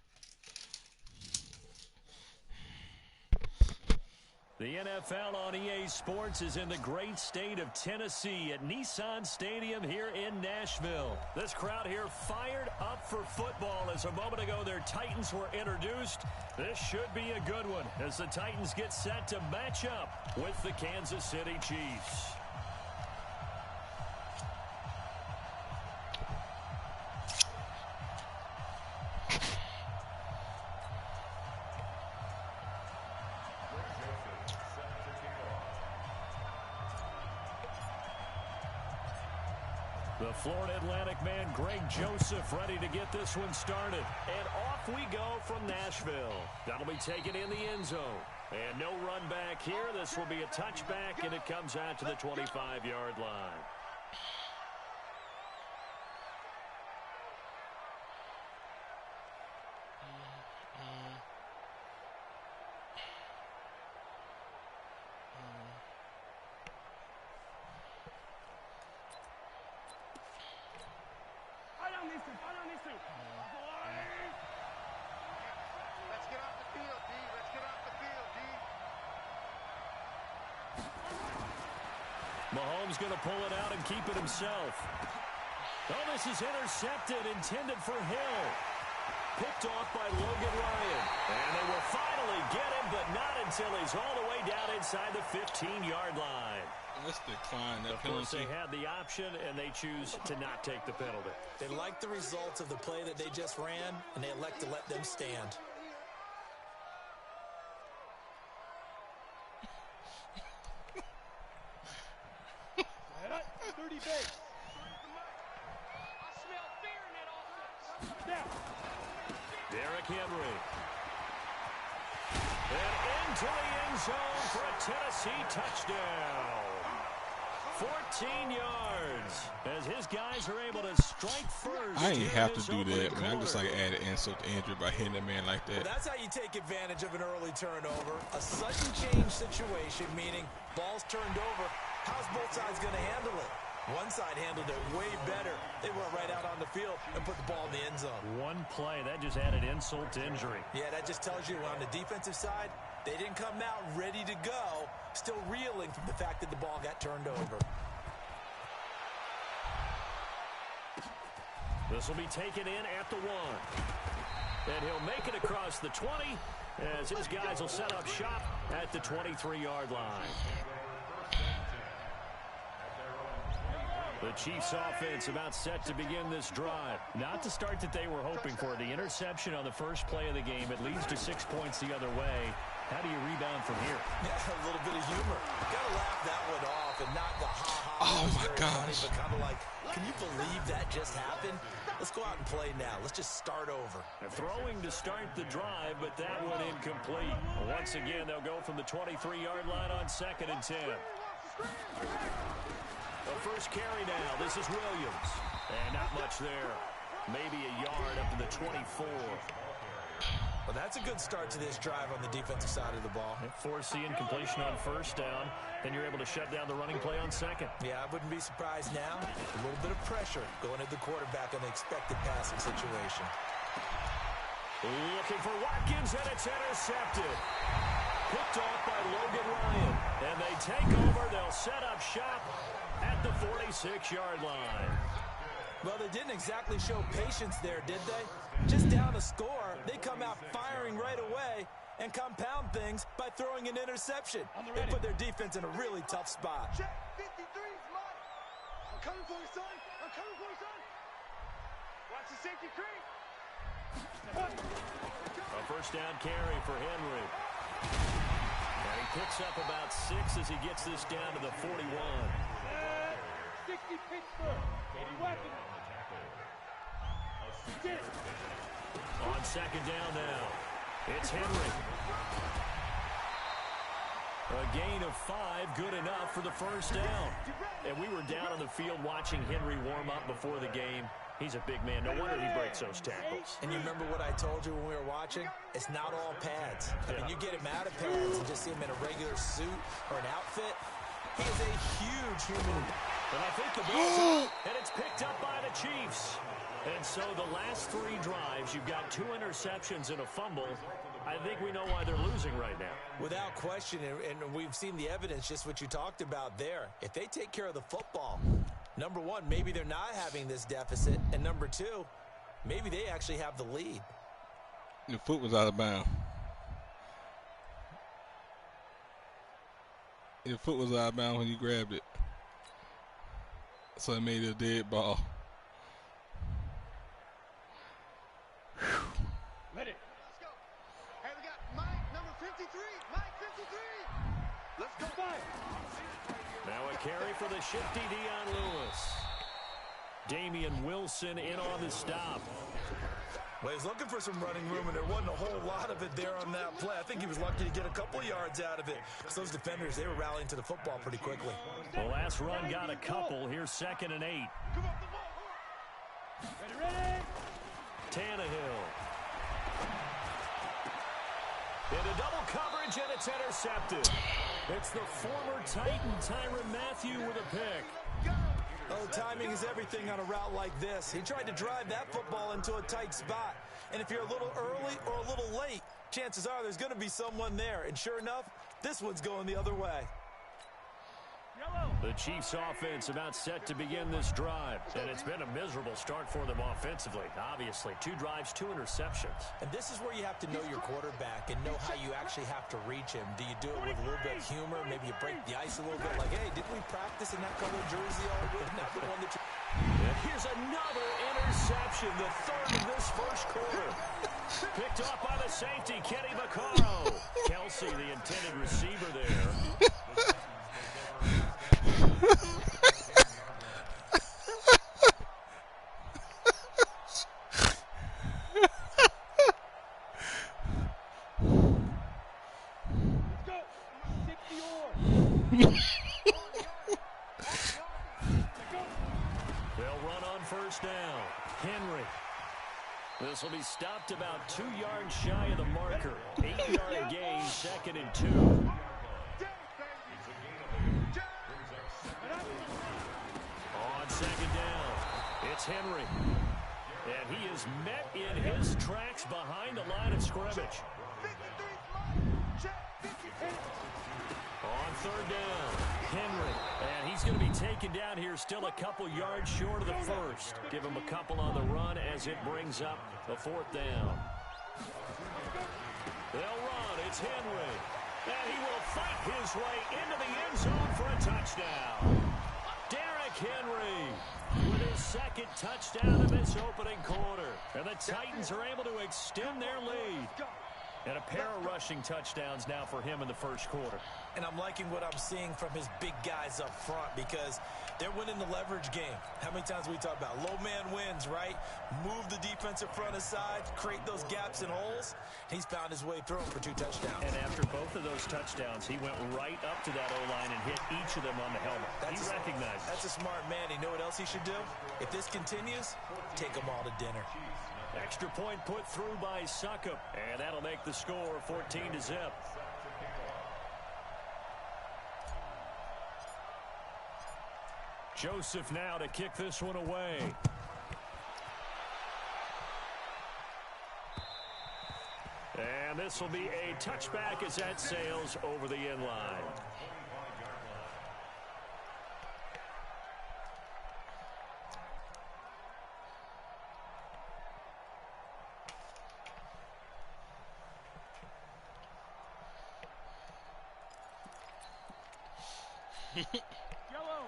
The NFL on EA Sports is in the great state of Tennessee at Nissan Stadium here in Nashville. This crowd here fired up for football as a moment ago their Titans were introduced. This should be a good one as the Titans get set to match up with the Kansas City Chiefs. The Florida Atlantic man, Greg Joseph, ready to get this one started. And off we go from Nashville. That'll be taken in the end zone. And no run back here. This will be a touchback, and it comes out to the 25-yard line. Mahomes going to pull it out and keep it himself. Oh, this is intercepted, intended for Hill. Picked off by Logan Ryan. And they will finally get him, but not until he's all the way down inside the 15-yard line. Let's decline that penalty. Of course, they had the option, and they choose to not take the penalty. They like the results of the play that they just ran, and they elect to let them stand. Derrick Henry. And into the end zone for a Tennessee touchdown. 14 yards as his guys are able to strike first. I ain't have to do that, man. I just like add an insult to injury by hitting a man like that. Well, that's how you take advantage of an early turnover. A sudden change situation, meaning ball's turned over. How's both sides going to handle it? One side handled it way better. They went right out on the field and put the ball in the end zone. One play, that just added insult to injury. Yeah, that just tells you on the defensive side, they didn't come out ready to go, still reeling from the fact that the ball got turned over. This will be taken in at the 1. And he'll make it across the 20 as his guys will set up shop at the 23-yard line. The Chiefs offense about set to begin this drive. Not the start that they were hoping for. The interception on the first play of the game. It leads to 6 points the other way. How do you rebound from here? Yeah, a little bit of humor. Got to laugh that one off and not the ha-ha. Oh, my gosh. But kind of like, can you believe that just happened? Let's go out and play now. Let's just start over. They're throwing to start the drive, but that one incomplete. Once again, they'll go from the 23-yard line on 2nd and 10. The first carry now. This is Williams. And not much there. Maybe a yard up to the 24. Well, that's a good start to this drive on the defensive side of the ball. Force the incompletion on first down. Then you're able to shut down the running play on 2nd. Yeah, I wouldn't be surprised now. A little bit of pressure going at the quarterback on the expected passing situation. Looking for Watkins, and it's intercepted. Picked off by Logan Ryan. And they take over. They'll set up shop at the 46-yard line. Well, they didn't exactly show patience there, did they? Just down a score, they come out firing right away and compound things by throwing an interception. They put their defense in a really tough spot. Check 53 is mine. I'm coming for you, son. I'm coming for you, son. Watch the safety creep. A first down carry for Henry. And he picks up about 6 as he gets this down to the 41. 60 Pittsburgh. Weapons. On 2nd down now, it's Henry. A gain of 5, good enough for the first down. And we were down on the field watching Henry warm up before the game. He's a big man. No wonder he breaks those tackles. And you remember what I told you when we were watching? It's not all pads. I mean, you get him out of pads and just see him in a regular suit or an outfit. He is a huge human. And I think the ball's up, and it's picked up by the Chiefs. And so the last 3 drives, you've got 2 interceptions and a fumble. I think we know why they're losing right now. Without question, and we've seen the evidence, just what you talked about there. If they take care of the football, number 1, maybe they're not having this deficit. And number 2, maybe they actually have the lead. Your foot was out of bounds. Your foot was out of bounds when you grabbed it. So it made it a dead ball. Ready. Let's go. Hey, we got Mike, number 53. Mike, 53. Let's go. Now a carry for the shifty Dion Lewis. Damian Wilson in on the stop. Well, he's looking for some running room, and there wasn't a whole lot of it there on that play. I think he was lucky to get a couple yards out of it, because those defenders, they were rallying to the football pretty quickly. The last run got a couple. Here's 2nd and 8. Ready. Tannehill. Into double coverage, and it's intercepted. It's the former Titan, Tyrann Mathieu, with a pick. Oh, timing is everything on a route like this. He tried to drive that football into a tight spot. And if you're a little early or a little late, chances are there's going to be someone there. And sure enough, this one's going the other way. The Chiefs offense about set to begin this drive. And it's been a miserable start for them offensively. Obviously, 2 drives, 2 interceptions. And this is where you have to know your quarterback and know how you actually have to reach him. Do you do it with a little bit of humor? Maybe you break the ice a little bit. Like, hey, didn't we practice in that colored jersey all week? Not the one that you... And here's another interception, the 3rd of this first quarter. Picked off by the safety, Kenny Vaccaro. Kelsey, the intended receiver there. They'll run on first down. Henry. This will be stopped about 2 yards shy of the marker. 8-yard gain, 2nd and 2. On 2nd down, it's Henry. And he is met in his tracks behind the line of scrimmage. On 3rd down, Henry. And he's going to be taken down here, still a couple yards short of the first. Give him a couple on the run as it brings up the 4th down. They'll run. It's Henry. And he will fight his way into the end zone for a touchdown. Derrick Henry with his second touchdown of this opening quarter. And the Titans are able to extend their lead. And a pair of rushing touchdowns now for him in the first quarter. And I'm liking what I'm seeing from his big guys up front because they're winning the leverage game. How many times we talk about low man wins, right? Move the defensive front aside, create those gaps and holes. He's found his way through them for 2 touchdowns. And after both of those touchdowns, he went right up to that O-line and hit each of them on the helmet. He recognized it. That's a smart man. You know what else he should do? If this continues, take them all to dinner. Extra point put through by Succop. And that'll make the score 14-0. Joseph now to kick this one away. And this will be a touchback as that sails over the end line.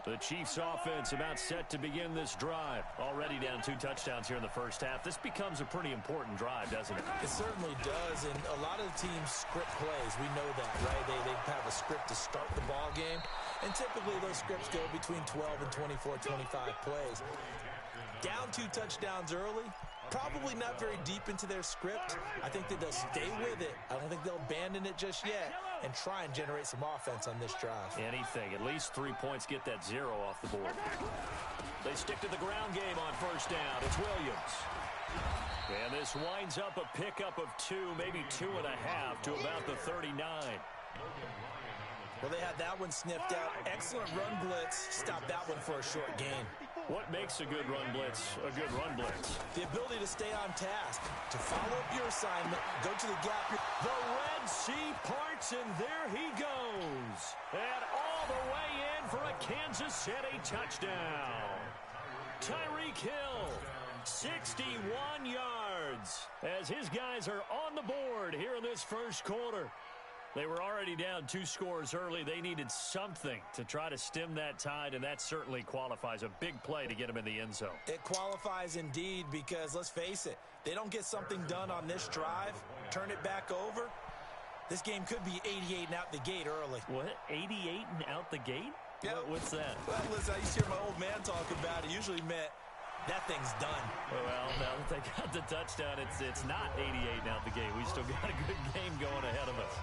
The Chiefs offense about set to begin this drive. Already down 2 touchdowns here in the first half. This becomes a pretty important drive, doesn't it? It certainly does, and a lot of the teams script plays. We know that, right? They have a script to start the ball game, and typically those scripts go between 12 and 24, 25 plays. Down 2 touchdowns early, probably not very deep into their script. I think that they'll stay with it. I don't think they'll abandon it just yet and try and generate some offense on this drive. Anything. At least 3 points, get that 0 off the board. They stick to the ground game on first down. It's Williams. And this winds up a pickup of 2, maybe 2.5 to about the 39. Well, they had that one sniffed out. Excellent run blitz. Stop that one for a short gain. What makes a good run blitz a good run blitz? The ability to stay on task, to follow up your assignment, go to the gap. The Red Sea parts, and there he goes. And all the way in for a Kansas City touchdown. Tyreek Hill, 61 yards, as his guys are on the board here in this first quarter. They were already down 2 scores early. They needed something to try to stem that tide, and that certainly qualifies. A big play to get them in the end zone. It qualifies indeed because, let's face it, they don't get something done on this drive, turn it back over, this game could be 88 and out the gate early. What? 88 and out the gate? Yep. What's that? Well, listen, I used to hear my old man talk about it. Usually meant that thing's done. Well, now that they got the touchdown, it's not 88 and out the gate. We still got a good game going ahead of us.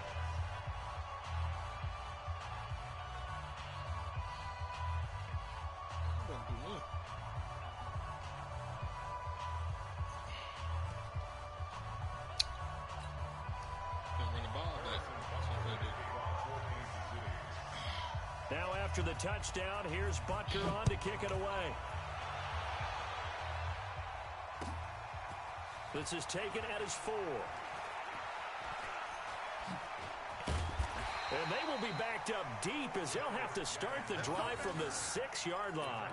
Now after the touchdown, here's Butker on to kick it away. This is taken at his 4. And they will be backed up deep as they'll have to start the drive from the 6-yard line.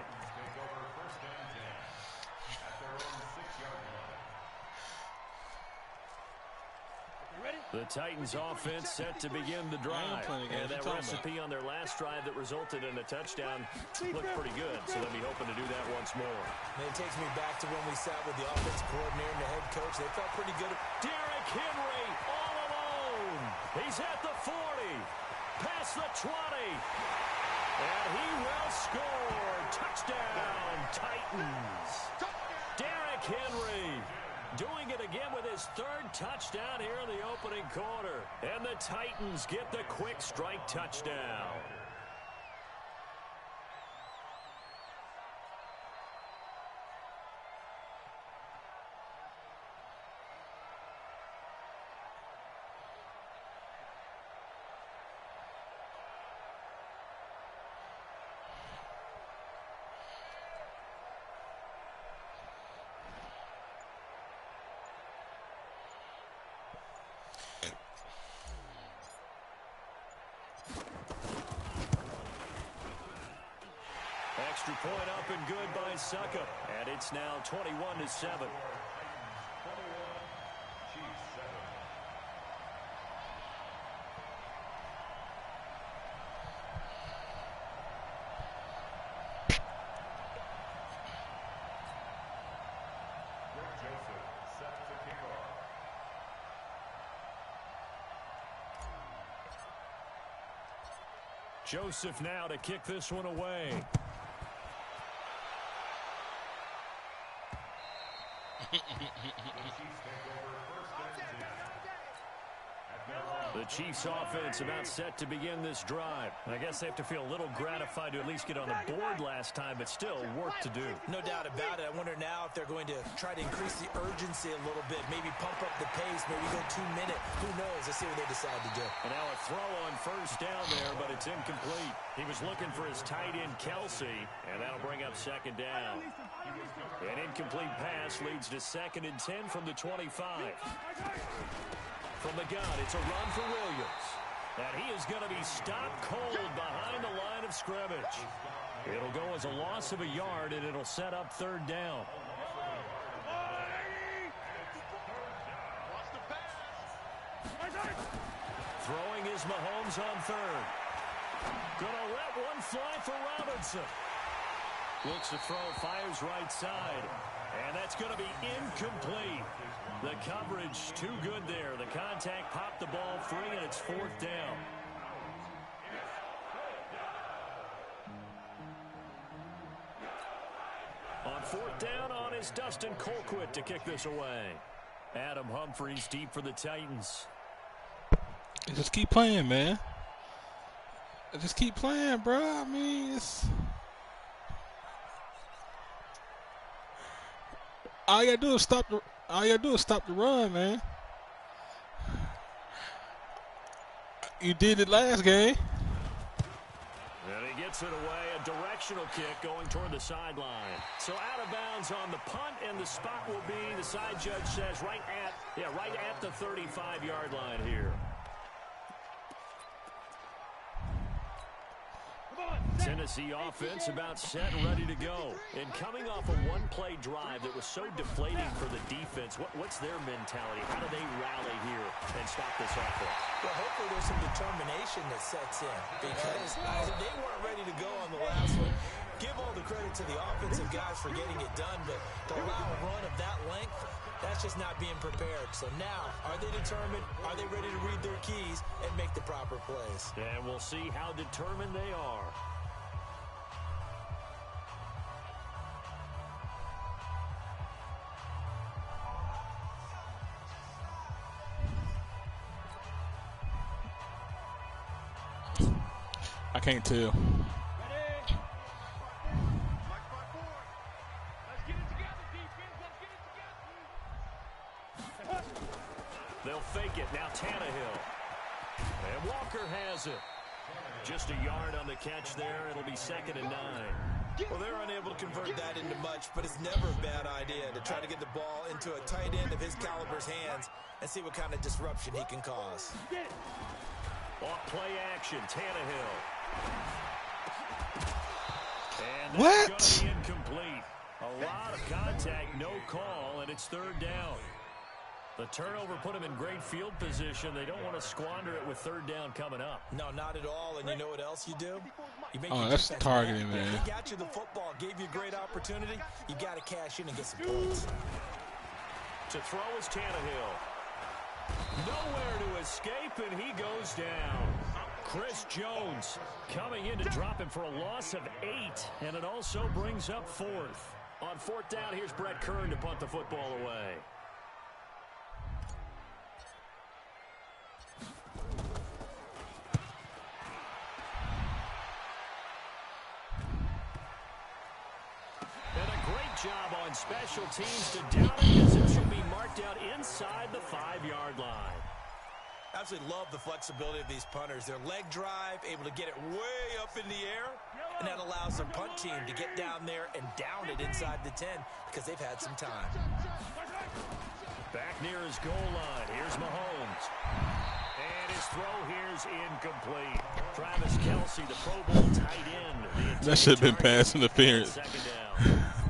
The Titans offense set to begin the drive. And that recipe on their last drive that resulted in a touchdown looked pretty good. So they'll be hoping to do that once more. And it takes me back to when we sat with the offense coordinator and the head coach. They felt pretty good. Derrick Henry all alone. He's at the 40. Past the 20. And he will score. Touchdown, Titans. Derrick Henry doing it again with his 3rd touchdown here in the opening quarter. And the Titans get the quick strike touchdown. Extra point up and good by Succop. And it's now 21-7. Joseph now to kick this one away. The Chiefs offense about set to begin this drive. I guess they have to feel a little gratified to at least get on the board last time, but still work to do. No doubt about it. I wonder now if they're going to try to increase the urgency a little bit, maybe pump up the pace, maybe go 2 minute. Who knows? Let's see what they decide to do. And now a throw on first down there, but it's incomplete. He was looking for his tight end, Kelsey, and that'll bring up second down. An incomplete pass leads to 2nd and 10 from the 25. From the gun, it's a run for Williams. And he is going to be stopped cold behind the line of scrimmage. It'll go as a loss of a yard, and it'll set up 3rd down. Throwing is Mahomes on 3rd. Gonna let one fly for Robinson. Looks to throw, fires right side. And that's going to be incomplete. The coverage too good there. The contact popped the ball free, and it's 4th down. On 4th down on is Dustin Colquitt to kick this away. Adam Humphries deep for the Titans. Just keep playing, man. Just keep playing, bro. I mean, it's... All you gotta do is stop the run, man. You did it last game. And he gets it away. A directional kick going toward the sideline. So out of bounds on the punt, and the spot will be, the side judge says, right at the 35-yard line here. Tennessee offense about set, ready to go. And coming off a one-play drive that was so deflating for the defense, what's their mentality? How do they rally here and stop this offense? Well, hopefully there's some determination that sets in, because they weren't ready to go on the last one. Give all the credit to the offensive guys for getting it done, but to allow a run of that length, that's just not being prepared. So now, are they determined? Are they ready to read their keys and make the proper plays? And we'll see how determined they are. I can't tell. They'll fake it. Now Tannehill. And Walker has it. Just a yard on the catch there. It'll be 2nd and 9. Well, they're unable to convert that into much, but it's never a bad idea to try to get the ball into a tight end of his caliber's hands and see what kind of disruption he can cause. Off play action, Tannehill. And what? That's gonna be incomplete. A lot of contact, no call, and it's 3rd down. The turnover put him in great field position. They don't want to squander it with 3rd down coming up. No, not at all. And you know what else you do? You make that's targeting, man. He got you the football, gave you a great opportunity. You got to cash in and get some points. To throw is Tannehill. Nowhere to escape, and he goes down. Chris Jones coming in to drop him for a loss of 8, and it also brings up 4th. On 4th down, here's Brett Kern to punt the football away. And a great job on special teams to down it, as it should be marked out inside the 5-yard line. Absolutely love the flexibility of these punters. Their leg drive, able to get it way up in the air, and that allows their punt team to get down there and down it inside the 10 because they've had some time. Back near his goal line. Here's Mahomes. And his throw here's incomplete. Travis Kelsey, the Pro Bowl tight end. That should have been pass interference.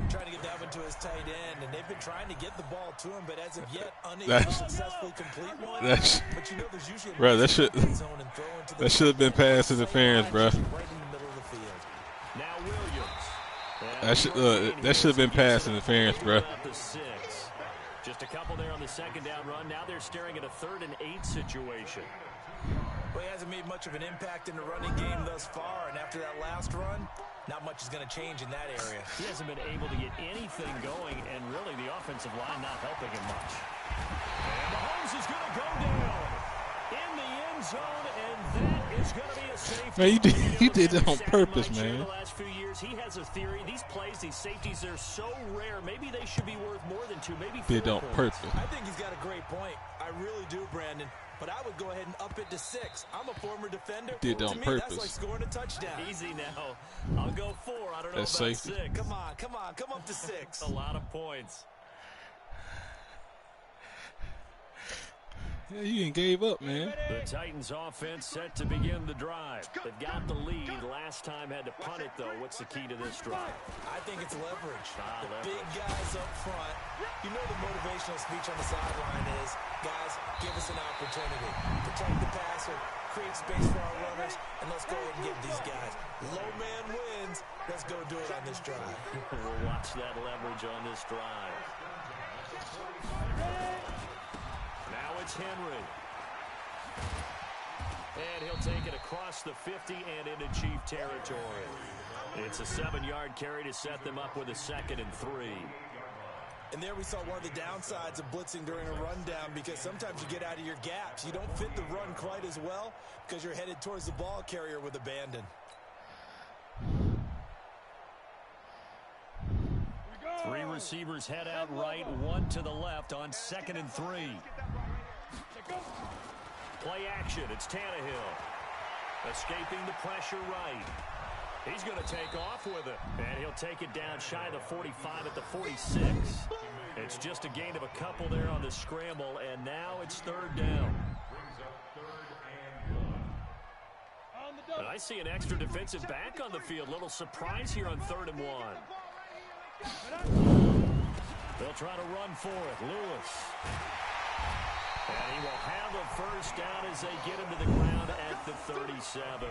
Trying to get that one to his tight end, and they've been trying to get the ball to him, but as of yet, unable to successfully complete one. But you know there's usually a that should have been pass interference, bro. Right in the middle of the field. Now Williams. That should have been pass interference, bro. Just a couple there on the 2nd down run. Now they're staring at a 3rd and 8 situation. Well, he hasn't made much of an impact in the running game thus far, and after that last run, not much is going to change in that area. He hasn't been able to get anything going, and really the offensive line not helping him much. And Mahomes is going to go down in the end zone, and that is going to be a safety. Man, he did that on purpose, man. The last few years, he has a theory. These plays, these safeties, they're so rare. Maybe they should be worth more than 2, maybe 4 did on points. purpose. I think he's got a great point. I really do, Brandon. But I would go ahead and up it to 6. I'm a former defender. Did on to me, purpose. That's like scoring a touchdown. Easy now. I'll go 4. I don't know That's about safety. 6. Come on, come on, come up to 6. A lot of points. Yeah, you ain't gave up, man. The Titans offense set to begin the drive. They've got the lead. Last time had to punt it, though. What's the key to this drive? I think it's leverage. The leverage. big guys up front. You know the motivational speech on the sideline is, guys, give us an opportunity. Protect the passer, create space for our runners, and let's go ahead and give these guys. Low man wins. Let's go do it on this drive. We'll watch that leverage on this drive. Now it's Henry. And he'll take it across the 50 and into Chief territory. It's a 7-yard carry to set them up with a 2nd and 3. And there we saw one of the downsides of blitzing during a rundown, because sometimes you get out of your gaps. You don't fit the run quite as well because you're headed towards the ball carrier with abandon. Three receivers head out right, 1 to the left on 2nd and 3. Play action. It's Tannehill. Escaping the pressure right. He's going to take off with it. And he'll take it down shy of the 45 at the 46. It's just a gain of a couple there on the scramble, and now it's 3rd down. And I see an extra defensive back on the field. Little surprise here on 3rd and 1. They'll try to run for it. Lewis. And he will have a 1st down as they get him to the ground at the 37.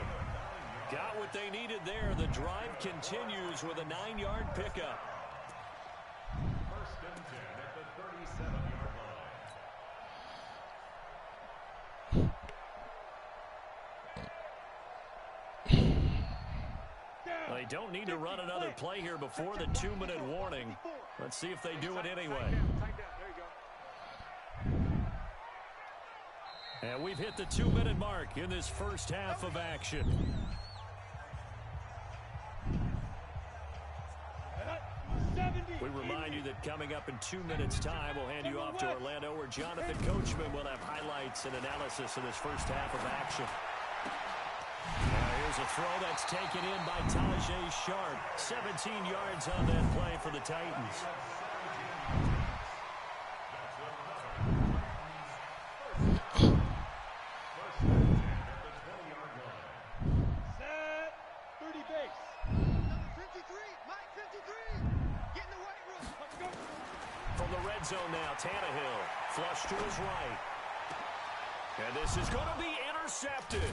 Got what they needed there. The drive continues with a 9-yard pickup. 1st and 10 at the 37-yard line. They don't need to run another play here before the 2-minute warning. Let's see if they do it anyway. And we've hit the 2-minute mark in this first half of action. We remind you that coming up in 2 minutes' time, we'll hand you off to Orlando, where Jonathan Coachman will have highlights and analysis of this first half of action. Here's a throw that's taken in by Tajay Sharp. 17 yards on that play for the Titans. Set. 30 base. Number 53. Mike 53. Get in the white room. Let's go. From the red zone now, Tannehill. Flush to his right. And this is going to be intercepted.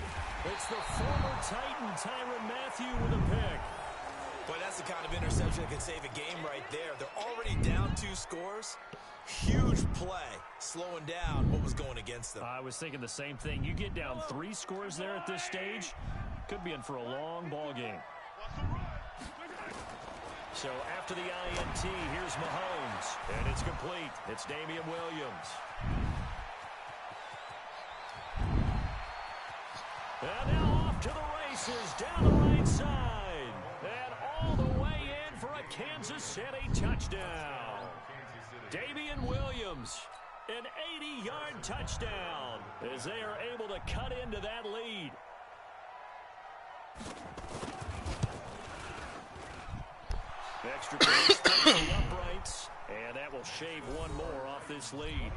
It's the former Titan, Tyrann Mathieu, with a pick. Boy, that's the kind of interception that can save a game right there. They're already down 2 scores. Huge play, slowing down what was going against them. I was thinking the same thing. You get down 3 scores there at this stage, could be in for a long ball game. So after the INT, here's Mahomes. And it's complete. It's Damian Williams. And now off to the races, down the right side. And all the way in for a Kansas City touchdown. Damian Williams, an 80-yard touchdown, as they are able to cut into that lead. Extra point takes the uprights, and that will shave 1 more off this lead.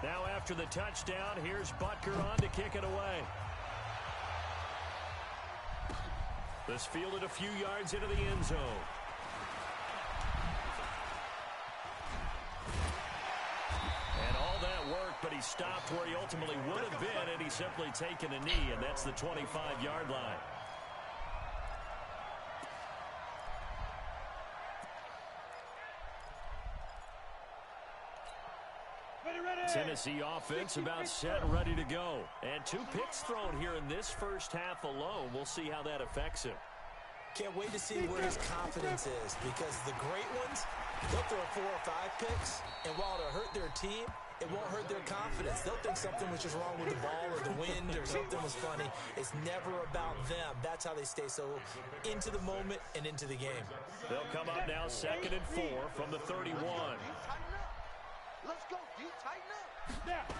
Now after the touchdown, here's Butker on to kick it away. This fielded a few yards into the end zone. And all that work, but he stopped where he ultimately would have been, and he's simply taken a knee, and that's the 25-yard line. Tennessee offense about set and ready to go. And 2 picks thrown here in this first half alone. We'll see how that affects him. Can't wait to see where his confidence is, because the great ones, they'll throw 4 or 5 picks, and while it'll hurt their team, it won't hurt their confidence. They'll think something was just wrong with the ball or the wind or something was funny. It's never about them. That's how they stay so into the moment and into the game. They'll come up now 2nd and 4 from the 31. Let's go, D. Tighten up.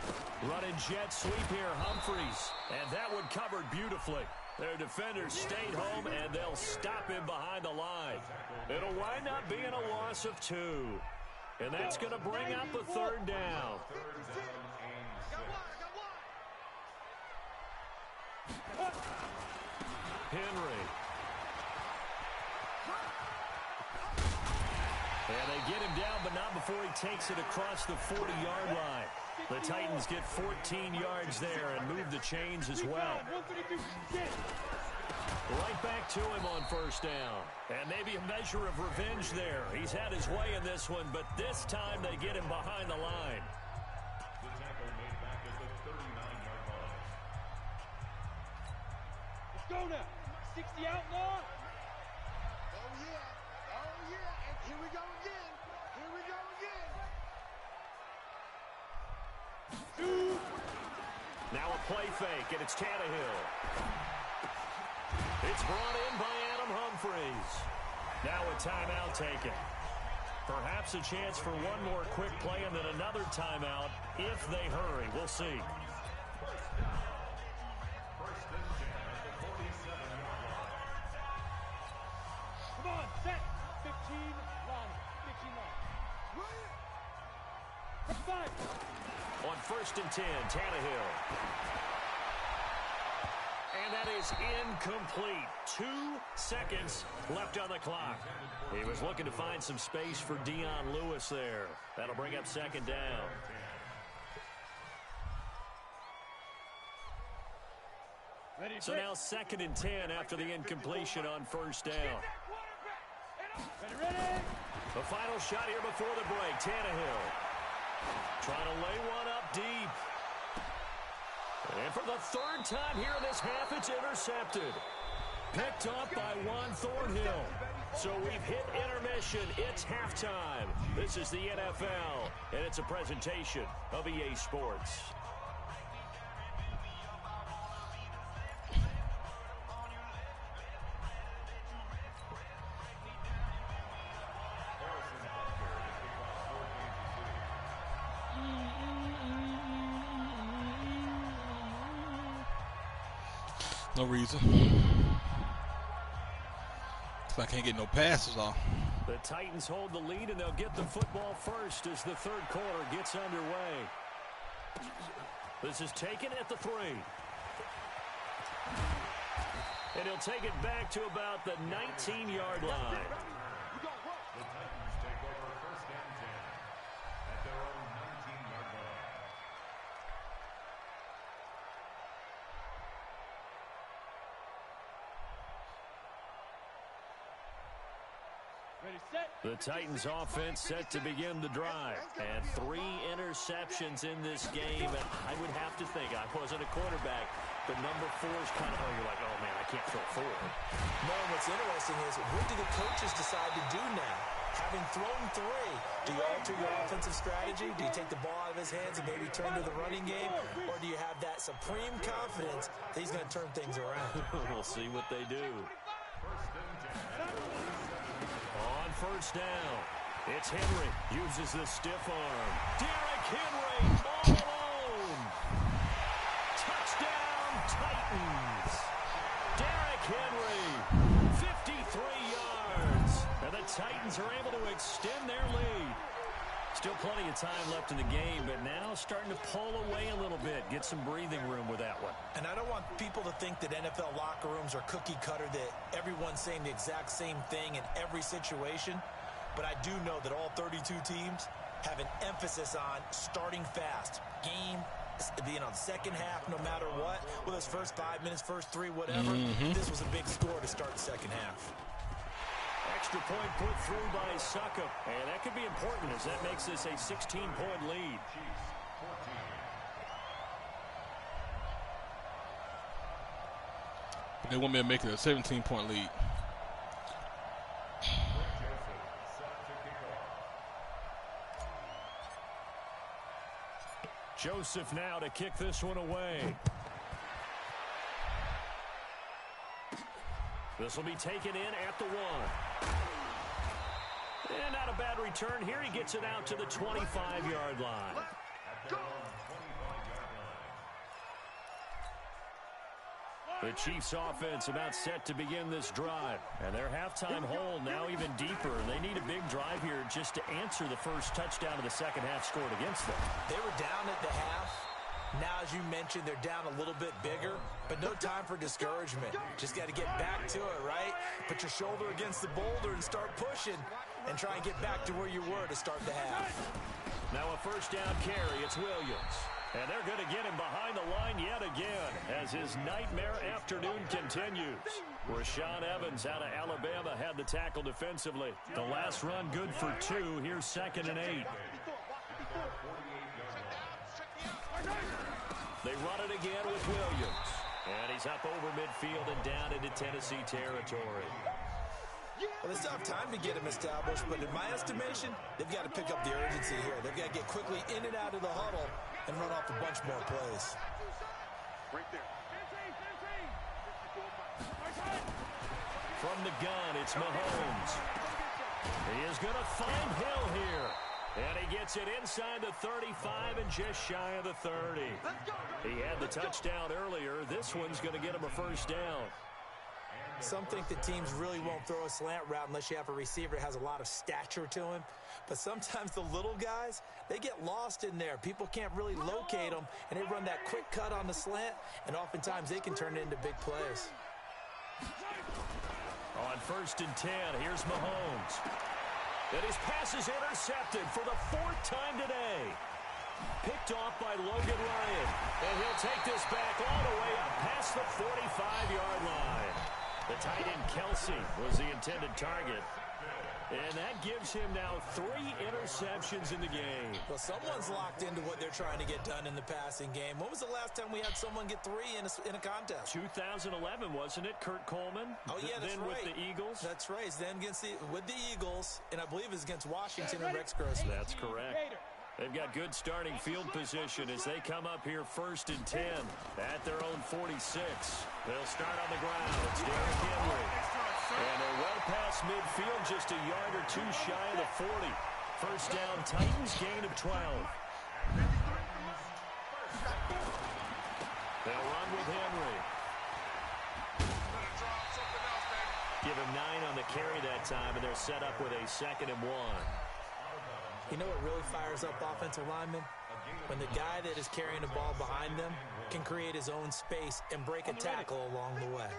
Running jet sweep here, Humphreys. And that one covered beautifully. Their defenders stayed home, and they'll stop him behind the line. It'll wind up being a loss of 2. And that's going to bring up a 3rd down. Henry. And they get him down, but not before he takes it across the 40-yard line. The Titans get 14 yards there and move the chains as well. Right back to him on 1st down. And maybe a measure of revenge there. He's had his way in this one, but this time they get him behind the line. The tackle made back at the 39-yard line. Let's go now. 60 outlaw. Oh, yeah. Oh, yeah. And here we go again. Here we go again. 2. Now a play fake, and it's Tannehill. It's brought in by Adam Humphreys. Now a timeout taken. Perhaps a chance for one more quick play and then another timeout if they hurry. We'll see. 1st and 10 at the 47-yard line. Come on, set. 15 line. 15 line. 5. On 1st and 10, Tannehill. And that is incomplete. 2 seconds left on the clock. He was looking to find some space for Dion Lewis there. That'll bring up 2nd down. So now 2nd and 10 after the incompletion on 1st down. The final shot here before the break. Tannehill trying to lay one up deep. And for the 3rd time here in this half, it's intercepted. Picked up by Juan Thornhill. So we've hit intermission. It's halftime. This is the NFL, and it's a presentation of EA Sports. No reason. I can't get no passes off. The Titans hold the lead, and they'll get the football first as the 3rd quarter gets underway. This is taken at the 3. And he'll take it back to about the 19-yard line. The Titans take over 1st and 10 at their own 19-yard line. The Titans offense set to begin the drive. And 3 interceptions in this game. And I would have to think, I wasn't a quarterback, but number 4 is kind of, you're like, oh man, I can't throw 4. No, what's interesting is, what do the coaches decide to do now? Having thrown 3, do you alter your offensive strategy? Do you take the ball out of his hands and maybe turn to the running game? Or do you have that supreme confidence that he's going to turn things around? We'll see what they do. 1st and 10. On 1st down, it's Henry. Uses the stiff arm. Derrick Henry all alone. Touchdown, Titans. Derrick Henry, 53 yards. And the Titans are able to extend their lead. Still plenty of time left in the game, but now starting to pull away a little bit. Get some breathing room with that one. And I don't want people to think that NFL locker rooms are cookie cutter, that everyone's saying the exact same thing in every situation. But I do know that all 32 teams have an emphasis on starting fast. Game being on 2nd half no matter what. Whether it's first 5 minutes, first 3, whatever. This was a big score to start the 2nd half. Extra point put through by Suckup. And that could be important as that makes this a 16-point lead. They want me to make it a 17-point lead. Joseph now to kick this one away. This will be taken in at the 1. And not a bad return here. He gets it out to the 25-yard line. The Chiefs offense about set to begin this drive. And their halftime hole now even deeper. They need a big drive here just to answer the first touchdown of the second half scored against them. They were down at the half. Now, as you mentioned, they're down a little bit bigger, but no time for discouragement. Just got to get back to it, right? Put your shoulder against the boulder and start pushing and try and get back to where you were to start the half. Now a first down carry. It's Williams. And they're going to get him behind the line yet again as his nightmare afternoon continues. Rashaan Evans out of Alabama had the tackle defensively. The last run good for 2. Here's 2nd and 8. They run it again with Williams. And he's up over midfield and down into Tennessee territory. Well, they still have time to get him established, but in my estimation, they've got to pick up the urgency here. They've got to get quickly in and out of the huddle and run off a bunch more plays. Right there. From the gun, it's Mahomes. He is going to find Hill here. And he gets it inside the 35 and just shy of the 30. He had the touchdown earlier. This one's going to get him a first down. Some think that teams really won't throw a slant route unless you have a receiver that has a lot of stature to him. But sometimes the little guys, they get lost in there. People can't really locate them, and they run that quick cut on the slant, and oftentimes they can turn it into big plays. On 1st and 10, here's Mahomes. And his pass is intercepted for the 4th time today. Picked off by Logan Ryan. And he'll take this back all the way up past the 45-yard line. The tight end Kelsey was the intended target. And that gives him now 3 interceptions in the game. Well, someone's locked into what they're trying to get done in the passing game. When was the last time we had someone get 3 in a contest? 2011, wasn't it? Kurt Coleman? Oh, yeah, that's then right. With the Eagles? That's right. It's then with the Eagles, and I believe it's against Washington and Rex Grossman. That's correct. They've got good starting field position as they come up here 1st and 10 at their own 46. They'll start on the ground. It's Derrick Henry. And they're well past midfield, just a yard or 2 shy of the 40. First down, Titans, gain of 12. They'll run with Henry. Give him 9 on the carry that time, and they're set up with a 2nd and 1. You know what really fires up offensive linemen? When the guy that is carrying the ball behind them can create his own space and break a tackle along the way.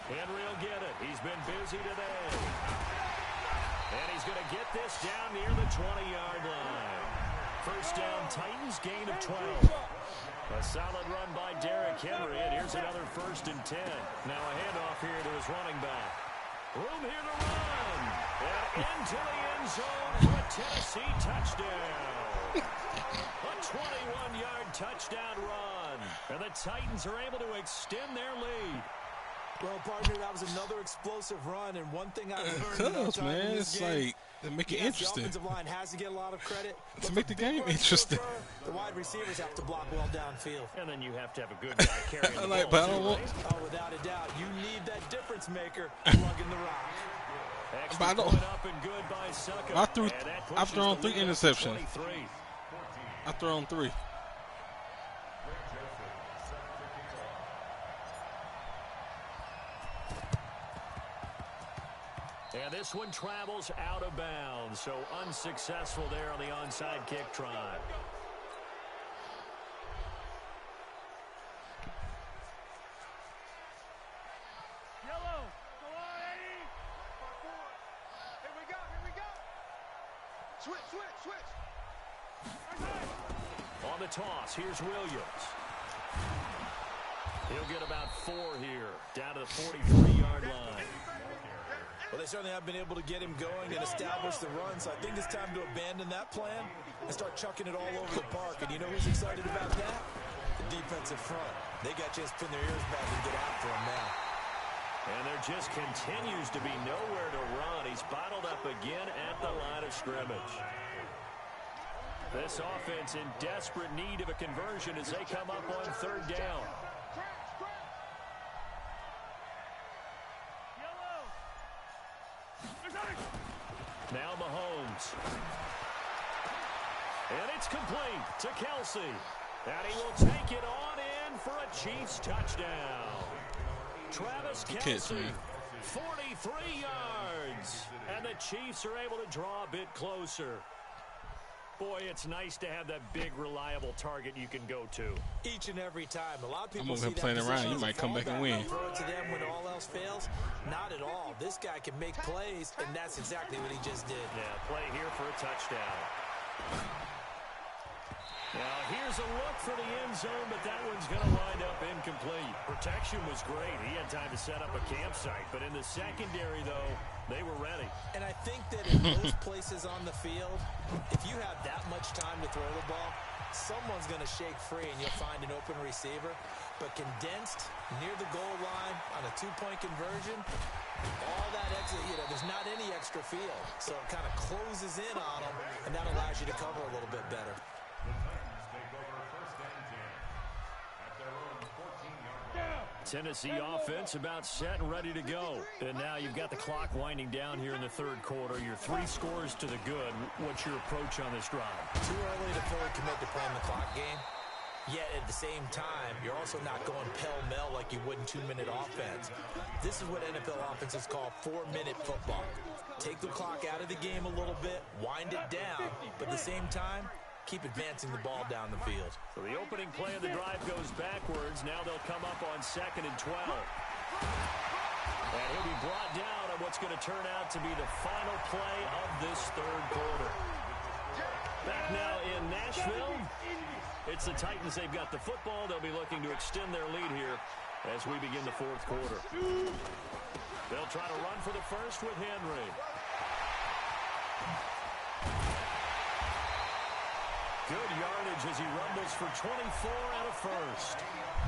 Henry will get it. He's been busy today. And he's going to get this down near the 20-yard line. First down, Titans, gain of 12. A solid run by Derrick Henry, and here's another 1st and 10. Now a handoff here to his running back. Room here to run. And into the end zone for a Tennessee touchdown. A 21-yard touchdown run. And the Titans are able to extend their lead. Well, partner, that was another explosive run, and one thing I've learned man, it's game, like to make it interesting. The offensive line has to get a lot of credit to make the game interesting. The wide receivers have to block well downfield, and then you have to have a good guy carrying the ball. But I don't want. Oh, without a doubt, you need that difference maker plugging the rock. But I don't. I've thrown 3 interceptions. I've thrown 3. And this one travels out of bounds, so unsuccessful there on the onside kick try. Yellow. Go on, Eddie. Here we go. Switch. On the toss, here's Williams. He'll get about 4 here, down to the 43-yard line. Well, they certainly have been able to get him going and establish the run, so I think it's time to abandon that plan and start chucking it all over the park. And you know who's excited about that? The defensive front. They got a chance to pin their ears back and get after him now. And there just continues to be nowhere to run. He's bottled up again at the line of scrimmage. This offense in desperate need of a conversion as they come up on third down. Now Mahomes. And it's complete to Kelsey. And he will take it on in for a Chiefs touchdown. Travis Kelsey, 43 yards. And the Chiefs are able to draw a bit closer. Boy, it's nice to have that big, reliable target you can go to. Each and every time. A lot of people I'm over here playing around. You might come back and win. Throw it to them when all else fails. Not at all. This guy can make plays, and that's exactly what he just did. Yeah, play here for a touchdown. Now, here's a look for the end zone, but that one's going to wind up incomplete. Protection was great. He had time to set up a campsite, but in the secondary, though, they were ready. And I think that in most places on the field, if you have that much time to throw the ball, someone's going to shake free and you'll find an open receiver. But condensed near the goal line on a two-point conversion, all that exit, there's not any extra field. So it kind of closes in on them, and that allows you to cover a little bit better. Tennessee offense about set and ready to go. And now you've got the clock winding down here in the third quarter. You're 3 scores to the good. What's your approach on this drive? Too early to fully commit to playing the clock game. Yet at the same time, you're also not going pell-mell like you would in 2-minute offense. This is what NFL offenses call 4-minute football. Take the clock out of the game a little bit, wind it down, but at the same time, keep advancing the ball down the field. So the opening play of the drive goes backwards. Now they'll come up on 2nd and 12. And he'll be brought down on what's going to turn out to be the final play of this third quarter. Back now in Nashville. It's the Titans. They've got the football. They'll be looking to extend their lead here as we begin the fourth quarter. They'll try to run for the first with Henry. Good yardage as he rumbles for 24 and a first.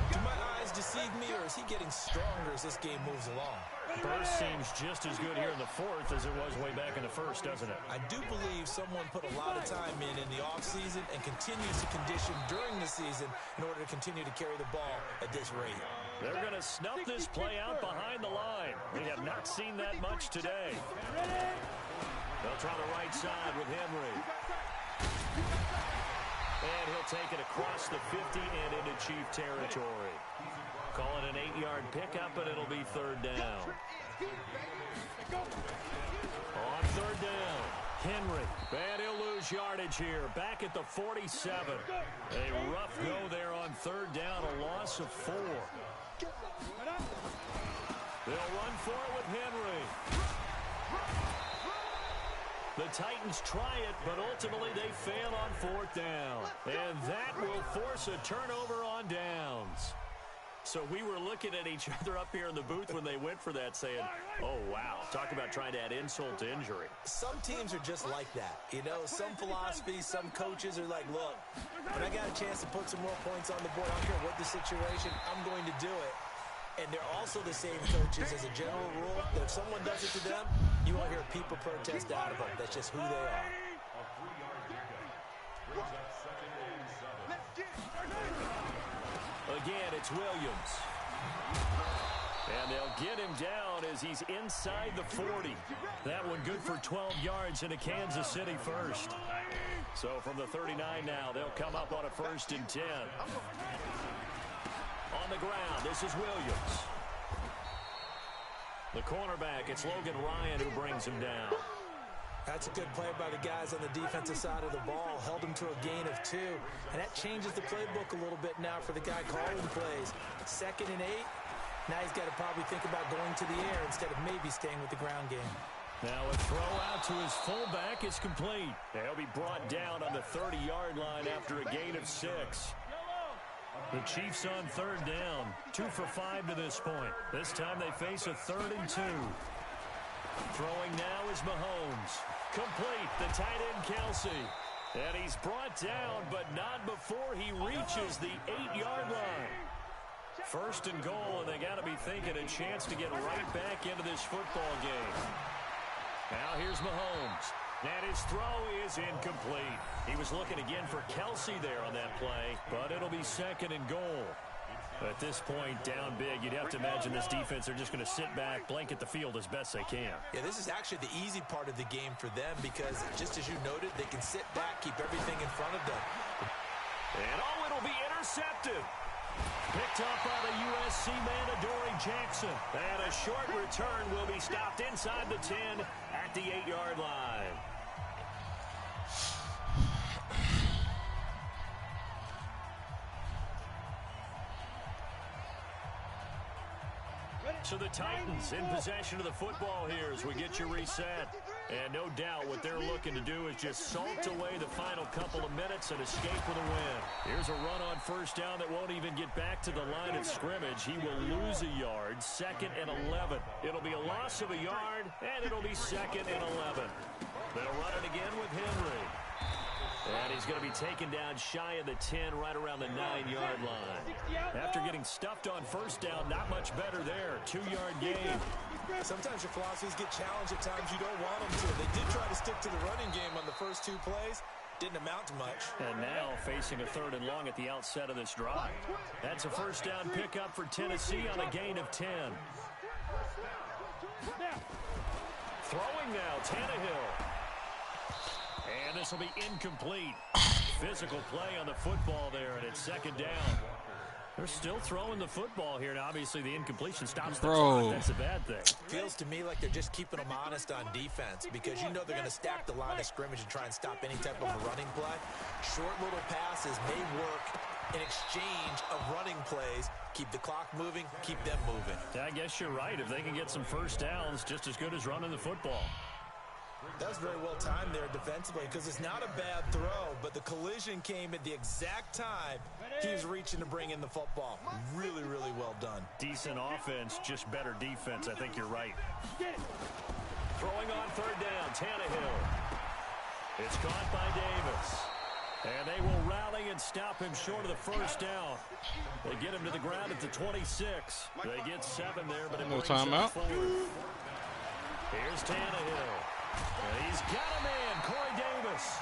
Do my eyes deceive me, or is he getting stronger as this game moves along? Burst seems just as good here in the fourth as it was way back in the first, doesn't it? I do believe someone put a lot of time in the offseason and continues to condition during the season in order to continue to carry the ball at this rate. They're going to snuff this play out behind the line. We have not seen that much today. They'll try the right side with Henry. And he'll take it across the 50 and into Chief territory. Call it an 8-yard pickup, and it'll be third down. On third down, Henry. And he'll lose yardage here. Back at the 47. A rough go there on third down, a loss of 4. They'll run for it with Henry. The Titans try it, but ultimately they fail on fourth down. And that will force a turnover on downs. So we were looking at each other up here in the booth when they went for that saying, oh, wow, talk about trying to add insult to injury. Some teams are just like that. Some philosophies, some coaches are like, look, when I got a chance to put some more points on the board, I don't care what the situation, I'm going to do it. And they're also the same coaches as a general rule that if someone does it to them, you won't hear people protest out of them. That's just who they are. Again, it's Williams. And they'll get him down as he's inside the 40. That one good for 12 yards into Kansas City first. So from the 39 now, they'll come up on a 1st and 10. On the ground, this is Williams. The cornerback, it's Logan Ryan who brings him down. That's a good play by the guys on the defensive side of the ball. Held him to a gain of 2. And that changes the playbook a little bit now for the guy calling plays. 2nd and 8. Now he's got to probably think about going to the air instead of maybe staying with the ground game. Now a throw out to his fullback is complete. He'll be brought down on the 30-yard line after a gain of 6. The Chiefs on third down. 2 for 5 to this point. This time they face a 3rd and 2. Throwing now is Mahomes. Complete, the tight end Kelsey. And he's brought down, but not before he reaches the 8-yard line. First and goal, and they got to be thinking a chance to get right back into this football game. Now here's Mahomes. And his throw is incomplete. He was looking again for Kelsey there on that play, but it'll be second and goal. At this point, down big, you'd have to imagine this defense, they're just going to sit back, blanket the field as best they can. Yeah, this is actually the easy part of the game for them because, just as you noted, they can sit back, keep everything in front of them. And it'll be intercepted. Picked up by the USC man, Adoree Jackson. And a short return will be stopped inside the 10 at the 8-yard line. So the Titans in possession of the football here as we get you reset. And no doubt what they're looking to do is just salt away the final couple of minutes and escape with a win. Here's a run on first down that won't even get back to the line of scrimmage. He will lose a yard, 2nd and 11. It'll be a loss of a yard, and it'll be 2nd and 11. They'll run it again with Henry. And he's going to be taken down shy of the 10, right around the 9-yard line. After getting stuffed on first down, not much better there. 2-yard gain. Sometimes your philosophies get challenged at times you don't want them to. They did try to stick to the running game on the first 2 plays. Didn't amount to much. And now facing a 3rd and long at the outset of this drive. That's a first down pickup for Tennessee on a gain of 10. Throwing now, Tannehill. And this will be incomplete. Physical play on the football there, and it's 2nd down. They're still throwing the football here, and obviously the incompletion stops the clock. That's a bad thing. Feels to me like they're just keeping them honest on defense because you know they're going to stack the line of scrimmage and try and stop any type of a running play. Short little passes may work in exchange of running plays. Keep the clock moving, keep them moving. I guess you're right. If they can get some first downs, just as good as running the football. That was very well timed there defensively because it's not a bad throw, but the collision came at the exact time he was reaching to bring in the football. Really, really well done. Decent offense, just better defense. I think you're right. Throwing on 3rd down, Tannehill. It's caught by Davis. And they will rally and stop him short of the first down. They get him to the ground at the 26. They get 7 there, but it brings him forward. Here's Tannehill. And he's got a man, Corey Davis.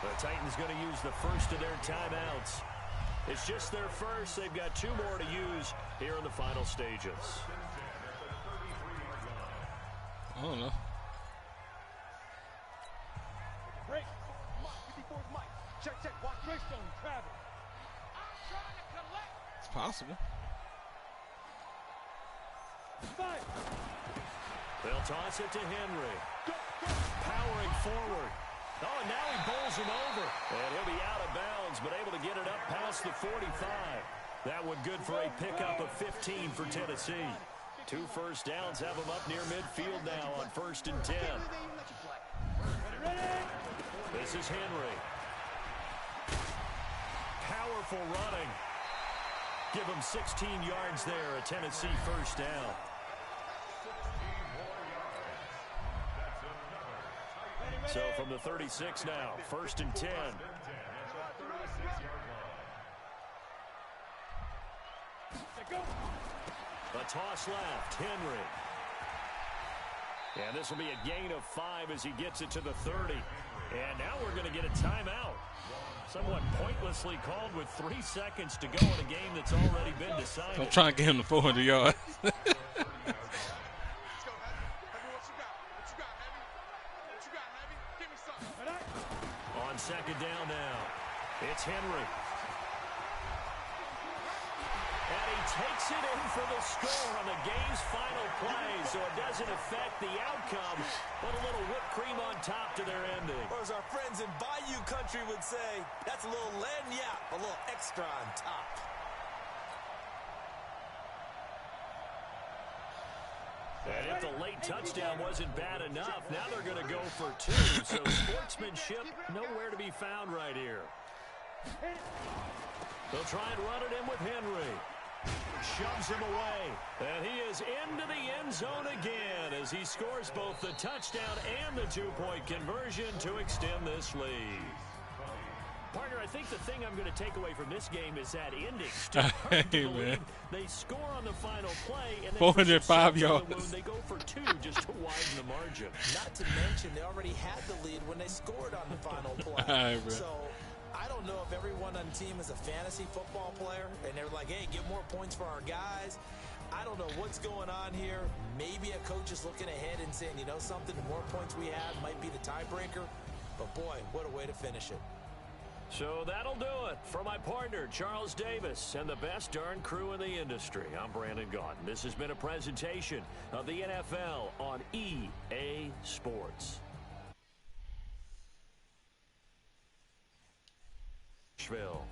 The Titans going to use the first of their timeouts. It's just their first. They've got 2 more to use here in the final stages. I don't know. Break. 54's Mike. Check. Watch Greystone. Travis. I'm trying to collect. It's possible. Five. They'll toss it to Henry. Powering forward. Oh, and now he bowls him over. And he'll be out of bounds, but able to get it up past the 45. That one good for a pickup of 15 for Tennessee. 2 first downs have them up near midfield now on 1st and 10. This is Henry. Powerful running. Give him 16 yards there, a Tennessee first down. So from the 36 now, 1st and 10. A toss left, Henry. And this will be a gain of 5 as he gets it to the 30. And now we're going to get a timeout. Somewhat pointlessly called with 3 seconds to go in a game that's already been decided. I'm trying to get him to 400 yards. On 2nd down now, it's Henry. And he takes it in for the score on the game's final play, so it doesn't affect the outcome, but a little whipped cream on top to their ending. Or as our friends in Bayou Country would say, that's a little lagniappe, a little extra on top. And if the late touchdown wasn't bad enough, now they're going to go for 2. So sportsmanship nowhere to be found right here. They'll try and run it in with Henry. Shoves him away. And he is into the end zone again as he scores both the touchdown and the two-point conversion to extend this lead. Partner, I think the thing I'm going to take away from this game is that ending. Hey, man. They score on the final play, and then 405 yards. They go for 2 just to widen the margin. Not to mention, they already had the lead when they scored on the final play. Right, so I don't know if everyone on the team is a fantasy football player, and they're like, hey, get more points for our guys. I don't know what's going on here. Maybe a coach is looking ahead and saying, you know something, the more points we have might be the tiebreaker. But, boy, what a way to finish it. So that'll do it for my partner, Charles Davis, and the best darn crew in the industry. I'm Brandon Gaudin. This has been a presentation of the NFL on EA Sports. Nashville.